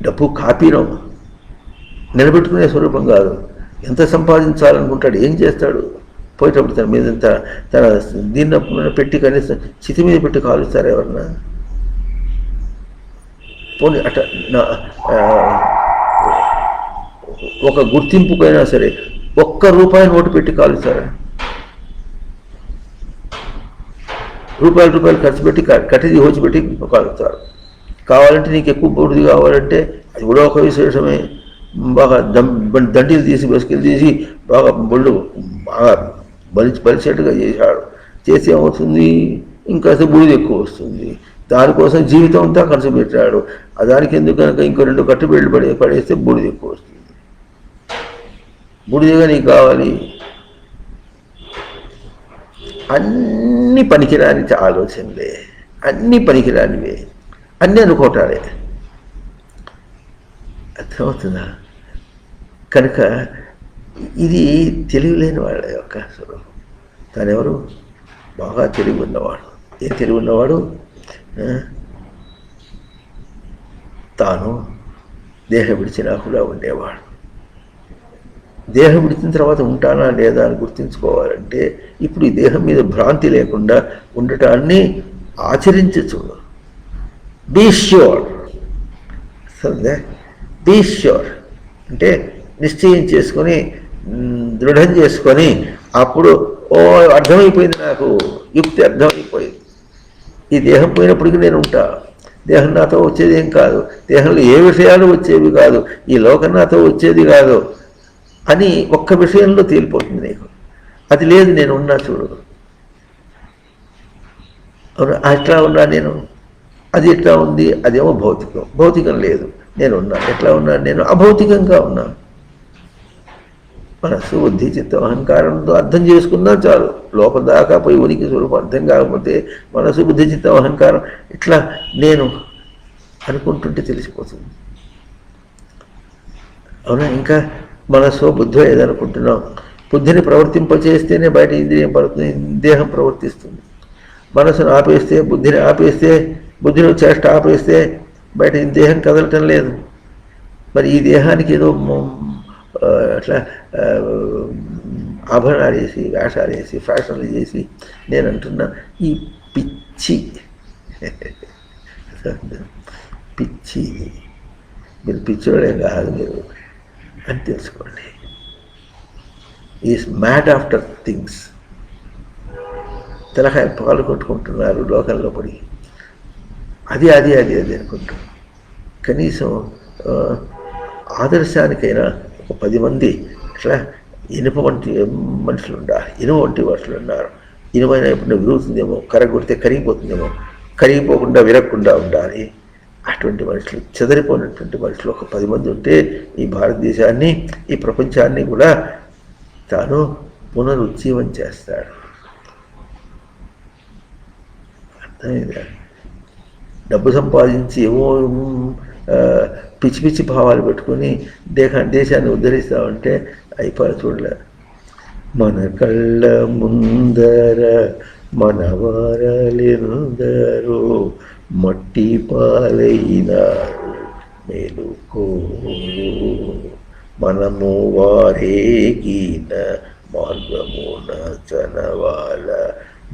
డబ్బు కాపీనం, నిలబెట్టుకునే స్వరూపం కాదు. ఎంత సంపాదించాలనుకుంటాడు, ఏం చేస్తాడు? పోయేటప్పుడు తన మీద తన దీన్ని పెట్టి కనీసం చితి మీద పెట్టి కాలుస్తారు ఎవరన్నా? పోనీ అట ఒక గుర్తింపుకైనా సరే ₹1 నోటు పెట్టి కాలుస్తారా? రూపాయలు ఖర్చు పెట్టి కట్టిది హోచి పెట్టి కాలుస్తారు. కావాలంటే నీకు ఎక్కువ బూడిది కావాలంటే అది కూడా ఒక విశేషమే. బాగా దండీలు తీసి బాగా బొళ్ళు బాగా బలిసేట్టుగా చేశాడు. చేసి ఏమవుతుంది? ఇంకా బూడిది ఎక్కువ వస్తుంది. దానికోసం జీవితం అంతా ఖర్చు పెట్టాడు. దానికి ఎందుకు కనుక ఇంకో 2 కట్టుబెళ్ళు పడేస్తే బూడిది ఎక్కువ వస్తుంది. బూడిదిగా నీకు కావాలి. అన్ని పనికిరాని ఆలోచనలే, అన్నీ పనికిరానివే, అన్నీ అనుకోవటాలే. అర్థమవుతుందా? కనుక ఇది తెలివిలేని వాళ్ళ యొక్క స్వరూపం. తానెవరు? బాగా తెలివి ఉన్నవాడు. ఏం తెలివి ఉన్నవాడు? తాను దేహం విడిచినా కూడా ఉండేవాడు. దేహం విడిచిన తర్వాత ఉంటానా లేదా అని గుర్తించుకోవాలంటే ఇప్పుడు ఈ దేహం మీద భ్రాంతి లేకుండా ఉండటాన్ని ఆచరించి చూడు. Be sure. సరే, బీ ష్యూర్ అంటే నిశ్చయం చేసుకొని దృఢం చేసుకొని అప్పుడు అర్థమైపోయింది, నాకు యుక్తి అర్థమైపోయింది. ఈ దేహం పోయినప్పటికీ నేను ఉంటా, దేహం నాతో వచ్చేది ఏం కాదు, దేహంలో ఏ విషయాలు వచ్చేవి కాదు, ఈ లోకం నాతో వచ్చేది కాదు అని ఒక్క విషయంలో తేలిపోతుంది నీకు. అది లేదు, నేను ఉన్నా చూడు. అవునా, ఎట్లా ఉన్నా నేను, అది ఎట్లా ఉంది, అదేమో భౌతికం, భౌతికం లేదు, నేను ఉన్నా. ఎట్లా ఉన్నాను నేను, అభౌతికంగా ఉన్నాను. మనస్సు బుద్ధి చిత్తం అహంకారంతో అర్థం చేసుకున్నా చాలు. లోపల దాకా పోయి ఉనికి స్వరూపం అర్థం కాకపోతే మనస్సు బుద్ధి చిత్తం అహంకారం ఇట్లా నేను అనుకుంటుంటే తెలిసిపోతుంది. అవునా, ఇంకా మనస్సు బుద్ధి ఏదనుకుంటున్నాం, బుద్ధిని ప్రవర్తింపచేస్తేనే బయట ఇంద్రియం పడుతుంది, దేహం ప్రవర్తిస్తుంది. మనసును ఆపేస్తే, బుద్ధిని ఆపేస్తే, బుద్ధిని చేష్ట ఆపేస్తే బయట దేహం కదలటం లేదు. మరి ఈ దేహానికి ఏదో అట్లా ఆభరణాలు వేసి, వేషాలు వేసి, ఫ్యాషన్లు చేసి నేను అంటున్నా, ఈ పిచ్చి పిచ్చి, మీరు పిచ్చోడేం కాదు మీరు అని తెలుసుకోండి. Is mad after things. తలకాయ పాలు కొట్టుకుంటున్నారు లోకంలో పడి, అది అది అది అది అనుకుంటూ. కనీసం ఆదర్శానికైనా ఒక 10 మంది అట్లా ఇనుప వంటి మనుషులు ఉండాలి. ఇనుప వంటి మనుషులు ఉన్నారు. ఇనుమైన ఎప్పుడు విరుగుతుందేమో, కరగొడితే కరిగిపోతుందేమో, కరిగిపోకుండా విరగకుండా ఉండాలి. అటువంటి మనుషులు, చెదరిపోయినటువంటి మనుషులు ఒక 10 మంది ఉంటే ఈ భారతదేశాన్ని, ఈ ప్రపంచాన్ని కూడా తాను పునరుజ్జీవం చేస్తాడు. అర్థమైందా? డబ్బు సంపాదించి ఏమో పిచ్చి పిచ్చి భావాలు పెట్టుకుని దేశాన్ని ఉద్ధరిస్తామంటే అయిపోయి చూడలే. మన కళ్ళ ముందర మనవారలెందరో మట్టి పాలైనారు మేలుకో, మనము వారేగిన మార్గమున చనవాల,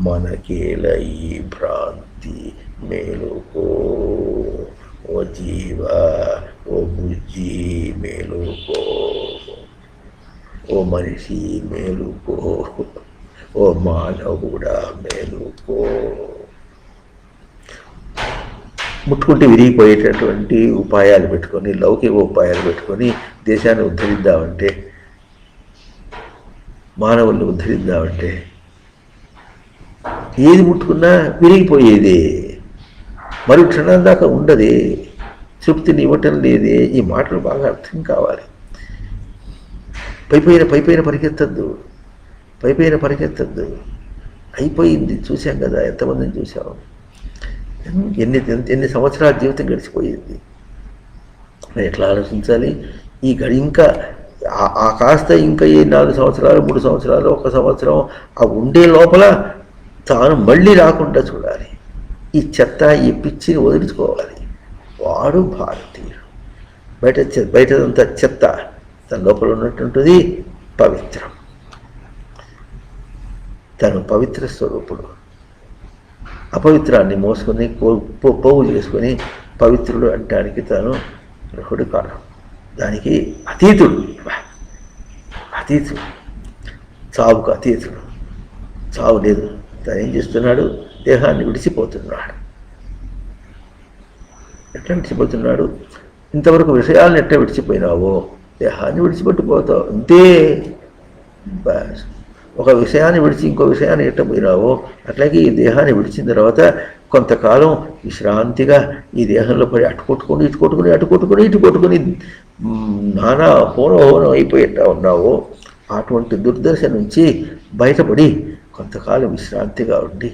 మనకేల ఈ భ్రాంతి మేలుకో. ఓ జీవా, ఓ బుజ్జి మేలుకో, ఓ మనిషి మేలుకో, ఓ మానవుడా మేలుకో. ముట్టుకుంటే విరిగిపోయేటటువంటి ఉపాయాలు పెట్టుకొని, లౌకిక ఉపాయాలు పెట్టుకొని దేశాన్ని ఉద్ధరిద్దామంటే, మానవుల్ని ఉద్ధరిద్దామంటే ఏది ముట్టుకున్నా విరిగిపోయేదే, మరు క్షణం దాకా ఉండదే, తృప్తిని ఇవ్వటం లేదే. ఈ మాటలు బాగా అర్థం కావాలి. పైపైన పరిగెత్తద్దు, పైపైన పరిగెత్తద్దు. అయిపోయింది, చూసాం కదా, ఎంతమందిని చూసాం. ఎన్ని సంవత్సరాల జీవితం గడిచిపోయింది. ఎట్లా ఆలోచించాలి? ఈ గడి ఇంకా ఆ కాస్త ఇంకా ఈ 4 సంవత్సరాలు, 3 సంవత్సరాలు, 1 సంవత్సరం ఆ ఉండే లోపల తాను మళ్ళీ రాకుండా చూడాలి. ఈ చెత్త, ఈ పిచ్చిని వదిలించుకోవాలి. వాడు భారతీయుడు. బయటదంతా చెత్త, తన లోపల ఉన్నటువంటిది పవిత్రం. తను పవిత్ర స్వరూపుడు. అపవిత్రాన్ని మోసుకొని పోగు చేసుకొని పవిత్రుడు అంటానికి తాను అర్హుడు కాడు. దానికి అతీతుడు, అతీతుడు, చావుకు అతీతుడు. చావు లేదు. తను ఏం చేస్తున్నాడు? దేహాన్ని విడిచిపోతున్నాడు. ఎట్లా విడిచిపోతున్నాడు? ఇంతవరకు విషయాలను ఎట్లా విడిచిపోయినావో దేహాన్ని విడిచిపెట్టిపోతావు, అంతే. ఒక విషయాన్ని విడిచి ఇంకో విషయాన్ని ఎట్లా పోయినావో అట్లాగే ఈ దేహాన్ని విడిచిన తర్వాత కొంతకాలం విశ్రాంతిగా ఈ దేహంలో పడి అటుకొట్టుకొని ఇటుకొట్టుకొని నానా హోనం అయిపోయేటా ఉన్నావో అటువంటి దుర్దశ నుంచి బయటపడి కొంతకాలం విశ్రాంతిగా ఉండి,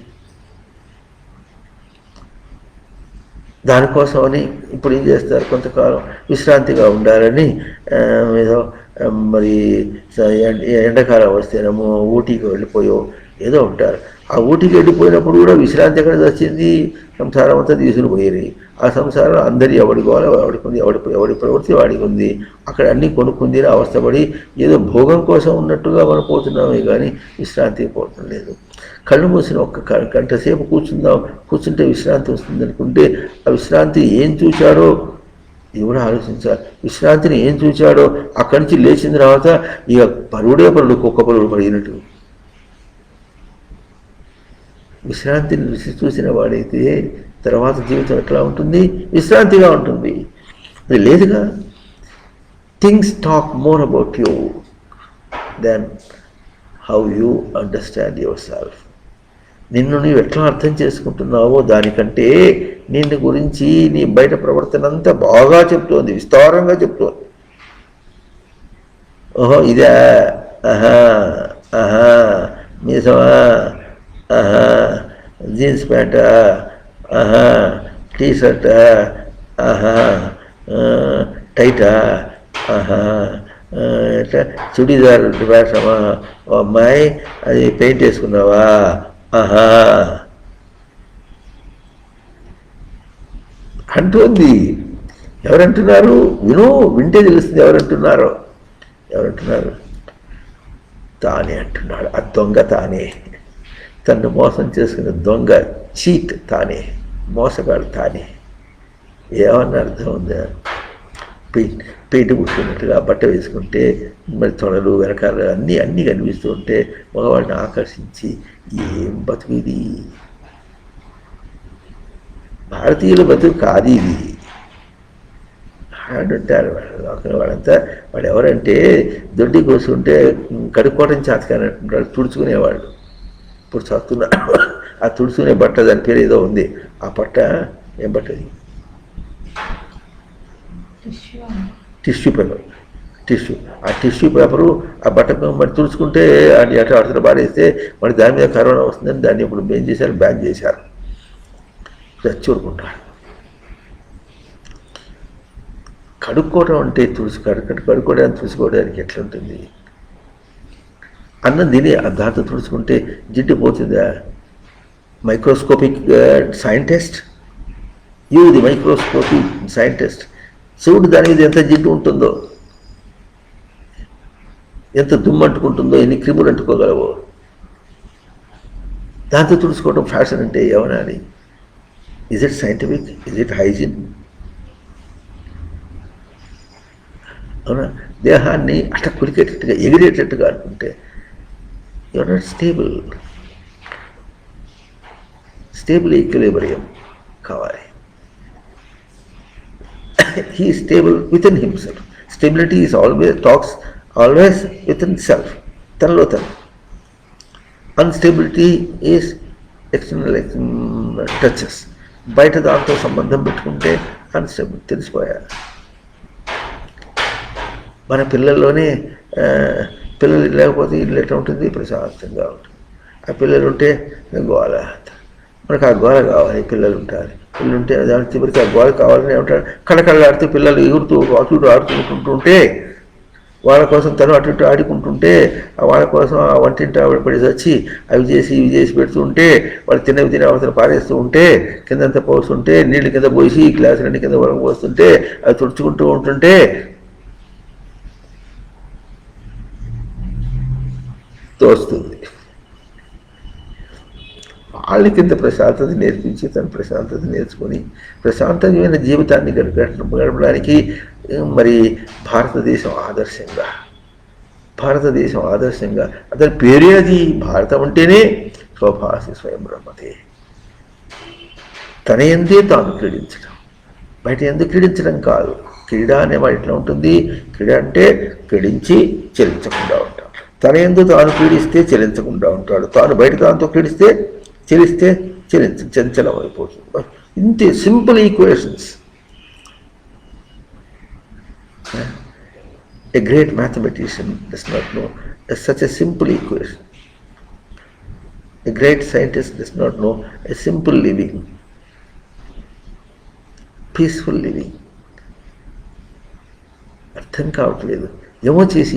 దానికోసమని ఇప్పుడు ఏం చేస్తారు? కొంతకాలం విశ్రాంతిగా ఉండాలని ఏదో మరి ఎండాకాలం వస్తేనేమో ఊటీకి వెళ్ళిపోయో, ఏదో ఉంటారు. ఆ ఊటికి వెళ్ళిపోయినప్పుడు కూడా విశ్రాంతి ఎక్కడ వచ్చింది? సంసారం అంతా తీసుకుని పోయి ఆ సంసారం అందరి ఎవడికోవాలి ఎవడికి ఉంది, ఎవడి ప్రవృత్తి వాడికి ఉంది. అక్కడ అన్నీ కొనుక్కుంది అవస్థపడి ఏదో భోగం కోసం ఉన్నట్టుగా మనం పోతున్నామే కానీ విశ్రాంతికి పోవటం లేదు. కళ్ళు మూసిన ఒక్క గంటసేపు కూర్చుంటే విశ్రాంతి వస్తుంది అనుకుంటే ఆ విశ్రాంతి ఏం చూశాడో ఇది కూడా ఆలోచించాలి. విశ్రాంతిని ఏం చూశాడో అక్కడి నుంచి లేచిన తర్వాత ఇక పరువుడే పరుడు కుక్క పరుడు పడినట్టు విశ్రాంతిని రుచి చూసిన వాడైతే తర్వాత జీవితం ఎట్లా ఉంటుంది? విశ్రాంతిగా ఉంటుంది. అది లేదుగా. Things talk more about you then how you understand yourself. నిన్ను నీవు ఎట్లా అర్థం చేసుకుంటున్నావో దానికంటే నిన్ను గురించి నీ బయట ప్రవర్తన అంతా బాగా చెప్తోంది, విస్తారంగా చెప్తోంది. ఓహో ఇదా, ఆహా ఆహా మీసమా, ఆహా జీన్స్ ప్యాంటా, ఆహా టీ షర్టా, ఆహా టైటా, ఆహా ఇట్లా చుడీదార్ వేషమా, అమ్మాయి అది పెయింట్ వేసుకున్నావా, ఆహా అంటుంది. ఎవరంటున్నారు? వింటే తెలుస్తుంది ఎవరంటున్నారు. తానే అంటున్నాడు. ఆ దొంగ తానే, తను మోసం చేసుకున్న దొంగ, చీట్ తానే, మోసగాడు తానే. ఏమన్నా అర్థం ఉందా? పెయింట్ పుట్టుకున్నట్టుగా బట్ట వేసుకుంటే మరి తొడలు వెనకాల అన్నీ కనిపిస్తూ ఉంటే మగవాడిని ఆకర్షించి ఏం బతుకు ఇది? భారతీయుల బతుకు కాదు ఇది. అంటారు వాళ్ళంతా. వాడు ఎవరంటే దొడ్డి కోసుకుంటే కడుక్కోవడం చేతకాని అంటున్నాడు, తుడుచుకునేవాళ్ళు. ఇప్పుడు చదువుతున్నా ఆ తుడుచుకునే బట్ట, దాని పేరు ఏదో ఉంది. ఆ బట్ట ఏం బట్టది? Tissue paper. ఆ టిష్యూ పేపరు ఆ బట్ట మరి తుడుచుకుంటే అది అట్లా అడుగుతున్న బాడేస్తే మరి దాని మీద కరోనా వస్తుందని దాన్ని ఇప్పుడు ఏం చేశారు? బ్యాన్ చేశారు. చచ్చూరుకుంటారు. కడుక్కోవడం అంటే కడుక్కోవడానికి తుడుచుకోవడానికి ఎట్లుంటుంది? అన్నం తిని దాంతో తుడుచుకుంటే జిడ్డు పోతుందా? Microscopic scientist, the microscopic scientist, చూడు దాని మీద ఎంత జిడ్డు ఉంటుందో, ఎంత దుమ్ము అంటుకుంటుందో, ఎన్ని క్రిములు అంటుకోగలవో. దాంతో తుడుచుకోవడం ఫ్యాషన్ అంటే ఏమనాలి? Is it scientific? Is it hygiene? అవునా? దేహాన్ని అట్లా కులికేటట్టుగా ఎగిరేటట్టుగా అనుకుంటే యువర్ నాట్ స్టేబుల్ ఈక్విలిబ్రియం కావాలి. he is stable within himself. Stability is always within self, tanlo tan. Unstability is external touches. బయట దాంతో సంబంధం పెట్టుకుంటే అన్స్టేబుల్ తెలిసిపోయారు. మన పిల్లల్లోనే పిల్లలు లేకపోతే ఇల్లు ఎట్లా ఉంటుంది? ప్రశాంతంగా ఉంటుంది. ఆ పిల్లలు ఉంటే గోల, మనకు ఆ గోల కావాలి. పిల్లలు ఉంటారు, పిల్లలు ఉంటే దాని చివరికి ఆ గోల కావాలని ఏమంటారు? కళకళలాడుతూ పిల్లలు ఎగురుతూ అటు ఇటు ఆడుకుంటుంటే, వాళ్ళ కోసం తను అటు ఇటు ఆడుకుంటుంటే, వాళ్ళ కోసం ఆ వంటింటి ఆవిడ పడి వచ్చి అవి చేసి ఇవి చేసి పెడుతూ ఉంటే, వాళ్ళు తిని అవతల పారేస్తూ ఉంటే, కిందంతా పోస్తుంటే, నీళ్ళు కింద పోసి గ్లాసులన్నీ కింద వరకు పోస్తుంటే, అవి తుడుచుకుంటూ ఉంటుంటే తోస్తుంది. వాళ్ళ కింద ప్రశాంతత నేర్పించి తను ప్రశాంతత నేర్చుకొని ప్రశాంతమైన జీవితాన్ని గడపడానికి మరి భారతదేశం ఆదర్శంగా అతని పేరే అది. భారతం అంటేనే స్వభాసి స్వయం బ్రహ్మతే. తన ఎందే తాను క్రీడించడం, బయట ఎందుకు క్రీడించడం కాదు. క్రీడ అనేవాడు ఎట్లా ఉంటుంది? క్రీడ అంటే క్రీడించి చెల్లించకుండా ఉంటాడు. తన ఎందు తాను క్రీడిస్తే చెల్లించకుండా ఉంటాడు. తాను బయట దాంతో క్రీడిస్తే చంచలం అయిపోతుంది. ఇంతే, simple equations. A great mathematician does not know such a simple equation. A great scientist does not know a simple living, peaceful living. అర్థం కావట్లేదు. ఏమో చేసి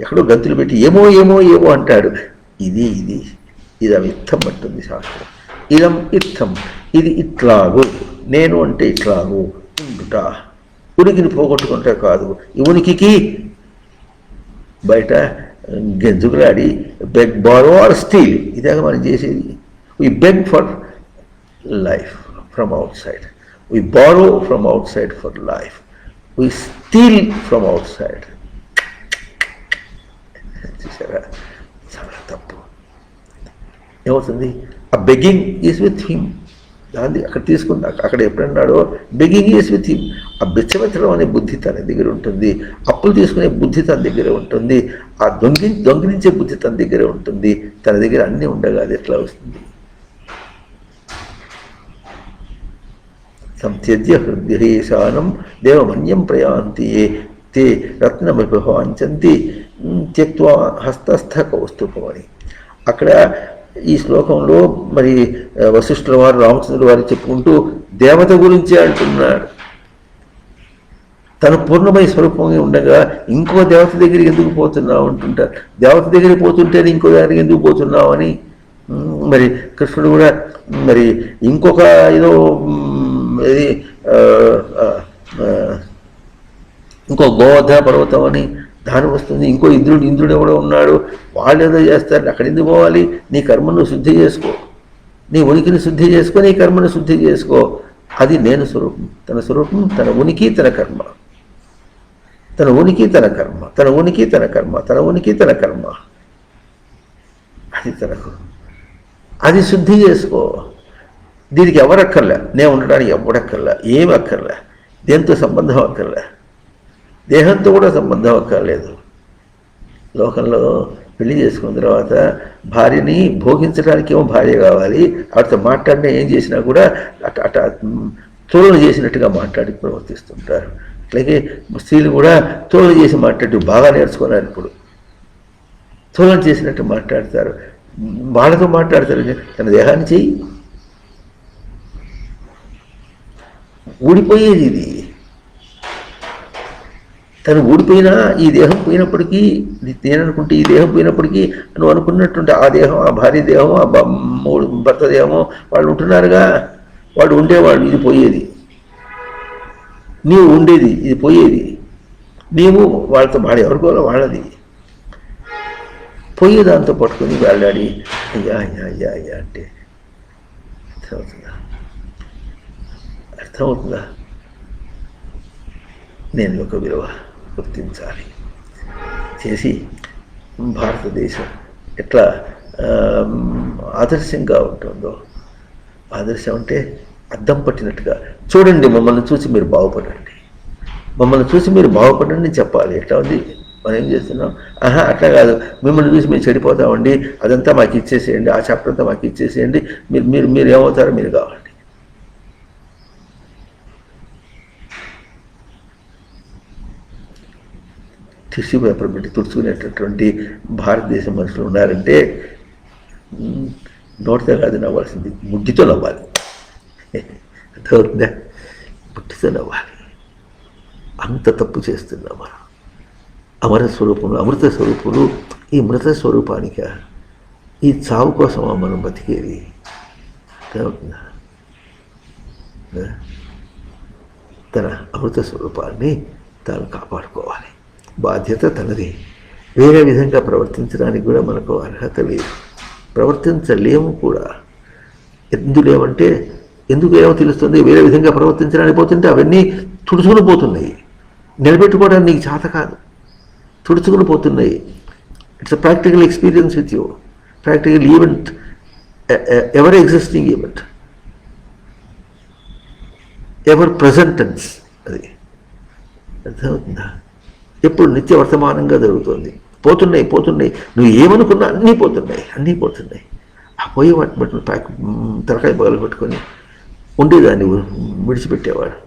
ఎక్కడో గంతులు పెట్టి ఏమో అంటాడు. ఇది ఇది ఇదం ఇత్థం అంటుంది శాస్త్రం. ఇదం ఇత్థం, ఇది ఇట్లాగు, నేను అంటే ఇట్లాగు ఉండుట, ఉనికిని పోగొట్టుకుంటే కాదు. ఈ ఉనికికి బయట గెంజుకులాడి బెగ్ బారో ఆర్ స్టీల్, ఇదే మనం చేసేది. We beg for life from outside, we borrow from outside for life, we steal from outside. చూసారా, చాలా తప్పు. ఏమవుతుంది? ఆ బెగ్గింగ్ ఈజ్ విత్ హిమ్. దాన్ని అక్కడ తీసుకున్నాక అక్కడ ఎప్పుడన్నాడో బెగ్గింగ్ ఈజ్ విత్ హిమ్. ఆ బెచ్చమెత్తడం అనే బుద్ధి తన దగ్గర ఉంటుంది, అప్పులు తీసుకునే బుద్ధి తన దగ్గర ఉంటుంది, ఆ దొంగిలించే బుద్ధి తన దగ్గర ఉంటుంది. తన దగ్గర అన్నీ ఉండగా అది ఎట్లా వస్తుంది? సంత్యజ్య హృదయేశానం దేవమన్యం ప్రయాంతి తే రత్నమిభవాంచంతి త్యక్త్వా హస్తస్థ కౌస్తుభం అని. అక్కడ ఈ శ్లోకంలో మరి వశిష్ఠుల వారు రామచంద్రుల వారు చెప్పుకుంటూ దేవత గురించే అంటున్నాడు. తను పూర్ణమయ స్వరూపంగా ఉండగా ఇంకో దేవత దగ్గరికి ఎందుకు పోతున్నావు అంటుంటారు. దేవత దగ్గరికి పోతుంటే ఇంకో దగ్గరికి ఎందుకు పోతున్నావు అని. మరి కృష్ణుడు కూడా మరి ఇంకొక ఏదో ఇది ఇంకో గోవర్ధన పర్వతం అని దాని వస్తుంది, ఇంకో ఇంద్రుడు ఎవడో ఉన్నాడు, వాళ్ళు ఏదో చేస్తారు, అక్కడ ఎందుకు పోవాలి? నీ కర్మను శుద్ధి చేసుకో, నీ ఉనికిని శుద్ధి చేసుకో, నీ కర్మను శుద్ధి చేసుకో. అది నేను స్వరూపం. తన స్వరూపం తన ఉనికి తన కర్మ, తన ఉనికి తన కర్మ, తన ఉనికి తన కర్మ, తన ఉనికి తన కర్మ. అది తనకు, అది శుద్ధి చేసుకో. దీనికి ఎవరక్కర్లే, నేను ఉండడానికి ఎవడక్కర్లే, ఏమి అక్కర్లే, దేంతో సంబంధం అక్కర్లే, దేహంతో కూడా సంబంధం అక్కర్లేదు. లోకంలో పెళ్లి చేసుకున్న తర్వాత భార్యని భోగించడానికి ఏమో భార్య కావాలి, వాటితో మాట్లాడినా ఏం చేసినా కూడా అట తోలు చేసినట్టుగా మాట్లాడి ప్రవర్తిస్తుంటారు. అట్లాగే స్త్రీలు కూడా తోలు చేసి మాట్లాడి బాగా నేర్చుకున్నారు. ఇప్పుడు తోలం చేసినట్టు మాట్లాడతారు, వాళ్ళతో మాట్లాడతారు. తన దేహాన్ని చెయ్యి, ఊడిపోయేది ఇది. తను ఊడిపోయినా ఈ దేహం పోయినప్పటికీ, నేననుకుంటే ఈ దేహం పోయినప్పటికీ నువ్వు అనుకున్నట్టుంటే ఆ దేహం, ఆ భార్య దేహం, ఆ భర్త దేహం వాళ్ళు ఉంటున్నారుగా, వాడు ఉండేవాడు, ఇది పోయేది. నీవు ఉండేది, ఇది పోయేది. నీవు వాళ్ళతో వాడు ఎవరికోవాలో వాళ్ళది పోయేదాంతో పట్టుకొని వెళ్ళాడి అయ్యా అయ్యా అయ్యా అయ్యా అంటే అర్థమవుతుందా? అర్థమవుతుందా? నేను ఒక విలువ గుర్తించాలి చేసి భారతదేశం ఎట్లా ఆదర్శంగా ఉంటుందో, ఆదర్శం అంటే అద్దం పట్టినట్టుగా చూడండి, మమ్మల్ని చూసి మీరు బాగుపడండి, మమ్మల్ని చూసి మీరు బాగుపడండి చెప్పాలి. ఎట్లా ఉంది? మనం ఏం చేస్తున్నాం? అట్లా కాదు, మిమ్మల్ని చూసి మేము చెడిపోతామండి, అదంతా మాకు ఇచ్చేసేయండి, ఆ చాప్టర్ అంతా మాకు ఇచ్చేసేయండి, మీరు మీరు మీరు ఏమవుతారో మీరు కావాలి. టిష్యూ పేపర్ పెట్టి తుడుచుకునేటటువంటి భారతదేశం మనుషులు ఉన్నారంటే నోటితో కాదు నవ్వాల్సింది, ముడ్డితో నవ్వాలి. అర్థమవుతుందా? ముడ్డితో నవ్వాలి. అంత తప్పు చేస్తున్నాం మనం. అమర స్వరూపంలో అమృత స్వరూపులు, ఈ మృత స్వరూపానిక ఈ చావు కోసమా మనం బతికేది? అర్థమవుతుందా? తన అమృత స్వరూపాన్ని తాను కాపాడుకోవాలి, బాధ్యత తనది. వేరే విధంగా ప్రవర్తించడానికి కూడా మనకు అర్హత లేదు, ప్రవర్తించలేము కూడా. ఎందులేమంటే ఎందుకు ఏమో తెలుస్తుంది, వేరే విధంగా ప్రవర్తించడానికి పోతుంటే అవన్నీ తుడుచుకుని పోతున్నాయి, నిలబెట్టుకోవడానికి నీకు చేత కాదు, తుడుచుకుని పోతున్నాయి. It's a practical experience with you, practical event, ever existing event, ever present tense. అది అర్థమవుతుందా? ఎప్పుడు నిత్య వర్తమానంగా జరుగుతుంది. పోతున్నాయి పోతున్నాయి, నువ్వు ఏమనుకున్నా అన్నీ పోతున్నాయి, అన్నీ పోతున్నాయి. ఆ పోయే వాటిని బట్టి తలకాయ పగలు పెట్టుకొని ఉండేదాన్ని విడిచిపెట్టేవాడు.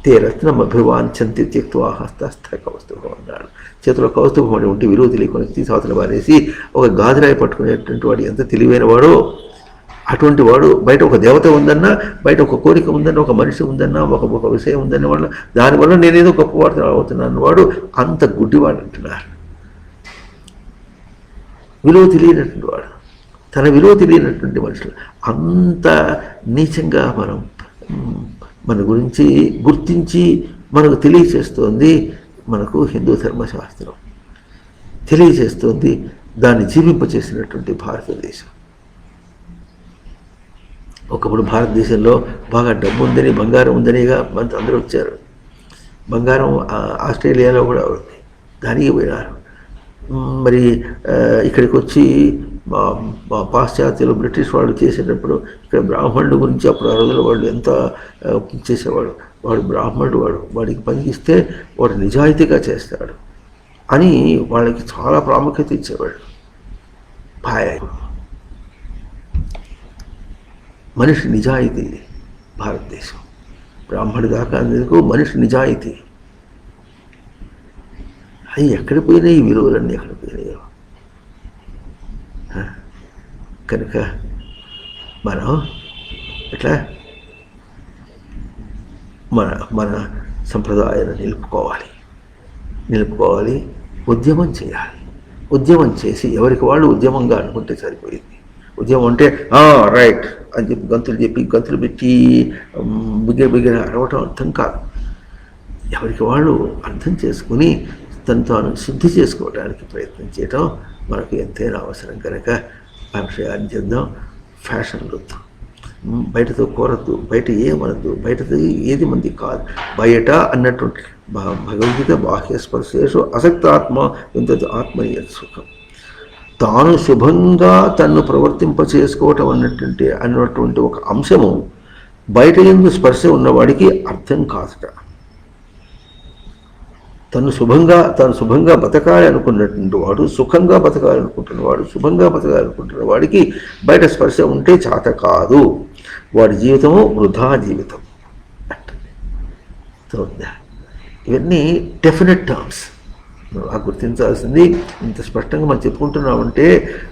తే రత్నం అభివాంఛంతి త్యక్త్వా హస్తస్థ కౌస్తుభం అన్నాడు. చేతిలో కౌస్తుభం అని ఉంటే విలువ తెలియకొని తీసి అవతల పారేసి ఒక గాజురాయి పట్టుకునేటువంటి వాడు ఎంత తెలివైన వాడో, అటువంటి వాడు బయట ఒక దేవత ఉందన్నా, బయట ఒక కోరిక ఉందన్నా, ఒక మనిషి ఉందన్నా, ఒక విషయం ఉందన్న వాళ్ళు దానివల్ల నేనేదో గొప్పవాడు అవుతున్నాను వాడు అంత గుడ్డివాడు అంటున్నారు. విలువ తెలియనటువంటి వాడు, తన విలువ తెలియనటువంటి మనుషులు. అంత నీచంగా మన గురించి గుర్తించి మనకు తెలియచేస్తోంది మనకు హిందూ ధర్మశాస్త్రం, తెలియచేస్తోంది దాన్ని జీవింపచేసినటువంటి భారతదేశం. ఒకప్పుడు భారతదేశంలో బాగా డబ్బు ఉందని, బంగారం ఉందనిగా మనతో అందరూ వచ్చారు. బంగారం ఆస్ట్రేలియాలో కూడా ఉంది, దానికి పోయినారు. మరి ఇక్కడికి వచ్చి మా పాశ్చాత్యులు బ్రిటిష్ వాళ్ళు చేసేటప్పుడు ఇక్కడ బ్రాహ్మణుడు గురించి అప్పుడు ఆ రోజుల్లో వాళ్ళు ఎంత చేసేవాడు. వాడు బ్రాహ్మణుడు, వాడికి పని ఇస్తే వాడు నిజాయితీగా చేస్తాడు అని వాళ్ళకి చాలా ప్రాముఖ్యత ఇచ్చేవాడు. మనిషి నిజాయితీ భారతదేశం. బ్రాహ్మణుడి దాకా అందుకు మనిషి నిజాయితీ. అవి ఎక్కడికి పోయినాయి, ఈ విలువలన్నీ ఎక్కడ పోయినాయో. కనుక మనం ఎట్లా మన సంప్రదాయాన్ని నిలుపుకోవాలి, ఉద్యమం చేయాలి. ఉద్యమం చేసి ఎవరికి వాళ్ళు ఉద్యమంగా అనుకుంటే సరిపోయింది. ఉద్యమం అంటే రైట్ అని చెప్పి గంతులు పెట్టి బిగ్గర అరవటం అర్థం కాదు. ఎవరికి వాళ్ళు అర్థం చేసుకుని తాను శుద్ధి చేసుకోవడానికి ప్రయత్నం చేయటం మనకు ఎంతైనా అవసరం. కనుక ఆ విషయాన్ని చేద్దాం. ఫ్యాషన్ వద్దు, బయటతో కోరద్దు, బయట ఏమనద్దు, బయటతో ఏది మంది కాదు. బయట అన్నటువంటి భగవద్గీత బాహ్య స్పర్శేషు అసక్తాత్మ ఇంత ఆత్మీయత్ సుఖం. తాను శుభంగా తన్ను ప్రవర్తింప చేసుకోవటం అన్నటువంటి ఒక అంశము బయట ఎందు స్పర్శ ఉన్నవాడికి అర్థం కాదుట. తాను శుభంగా బతకాలి అనుకున్నటువంటి వాడు, సుఖంగా బతకాలనుకుంటున్నవాడు, శుభంగా బతకాలనుకుంటున్న వాడికి బయట స్పర్శ ఉంటే చేత కాదు. వాడి జీవితము వృధా జీవితం అంటుంది. ఇవన్నీ డెఫినెట్ టర్మ్స్ గుర్తించాల్సింది. ఇంత స్పష్టంగా మనం చెప్పుకుంటున్నామంటే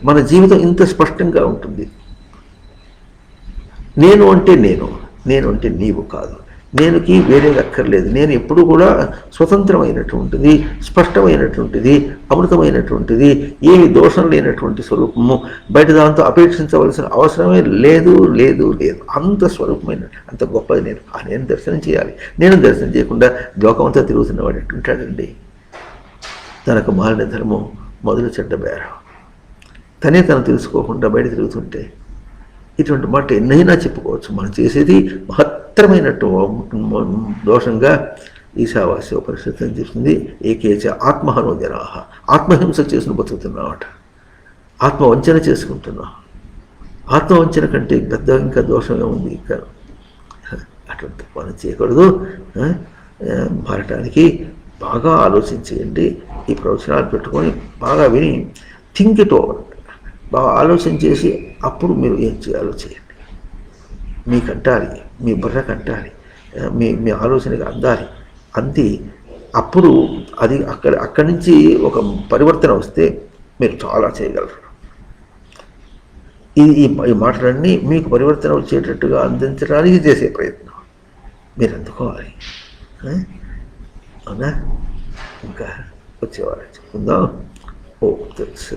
మన జీవితం ఇంత స్పష్టంగా ఉంటుంది. నేను అంటే నీవు కాదు. నేనుకి వేరే అక్కర్లేదు. నేను ఎప్పుడు కూడా స్వతంత్రమైనటువంటిది, స్పష్టమైనటువంటిది, అమృతమైనటువంటిది, ఏమి దోషం లేనటువంటి స్వరూపము. బయట దాంతో అపేక్షించవలసిన అవసరమే లేదు. అంత స్వరూపమైన, అంత గొప్పది నేను. నేను దర్శనం చేయాలి. నేను దర్శనం చేయకుండా లోకమంతా తిరుగుతున్నవాడు ఎట్టుంటాడండి? తనకు మారిన ధర్మం మొదలు చెడ్డ బేరం. తనే తను తెలుసుకోకుండా బయట తిరుగుతుంటే ఇటువంటి మాట ఎన్నైనా చెప్పుకోవచ్చు. మనం చేసేది మహత్తరమైనట్టు దోషంగా ఈశావాస్య ఉపనిషత్తు అని చెప్తుంది. ఏకేచ ఆత్మహనో జనాహ. ఆత్మహింస చేసుకుని బతుకుతున్నామట. ఆత్మవంచన చేసుకుంటున్నాం. ఆత్మవంచన కంటే పెద్ద ఇంకా దోషమే ఉంది. ఇంకా అటువంటి మనం చేయకూడదు. మారటానికి బాగా ఆలోచించేయండి. ఈ ప్రవచనాలు పెట్టుకొని బాగా విని థింక్ ఇట్ ఓవర్, బాగా ఆలోచన చేసి అప్పుడు మీరు ఏం చేయాలో చేయండి. మీకు అంటాలి, మీ బుర్రకు అంటాలి, మీ ఆలోచనకి అందాలి. అంది అప్పుడు అది అక్కడి నుంచి ఒక పరివర్తన వస్తే మీరు చాలా చేయగలరు. ఈ మాటలన్నీ మీకు పరివర్తన వచ్చేటట్టుగా అందించడానికి చేసే ప్రయత్నం మీరు అందుకోవాలి. అవునా? ఇంకా వచ్చేవారు చెప్పుకుందాం. ఓ తెలుసు.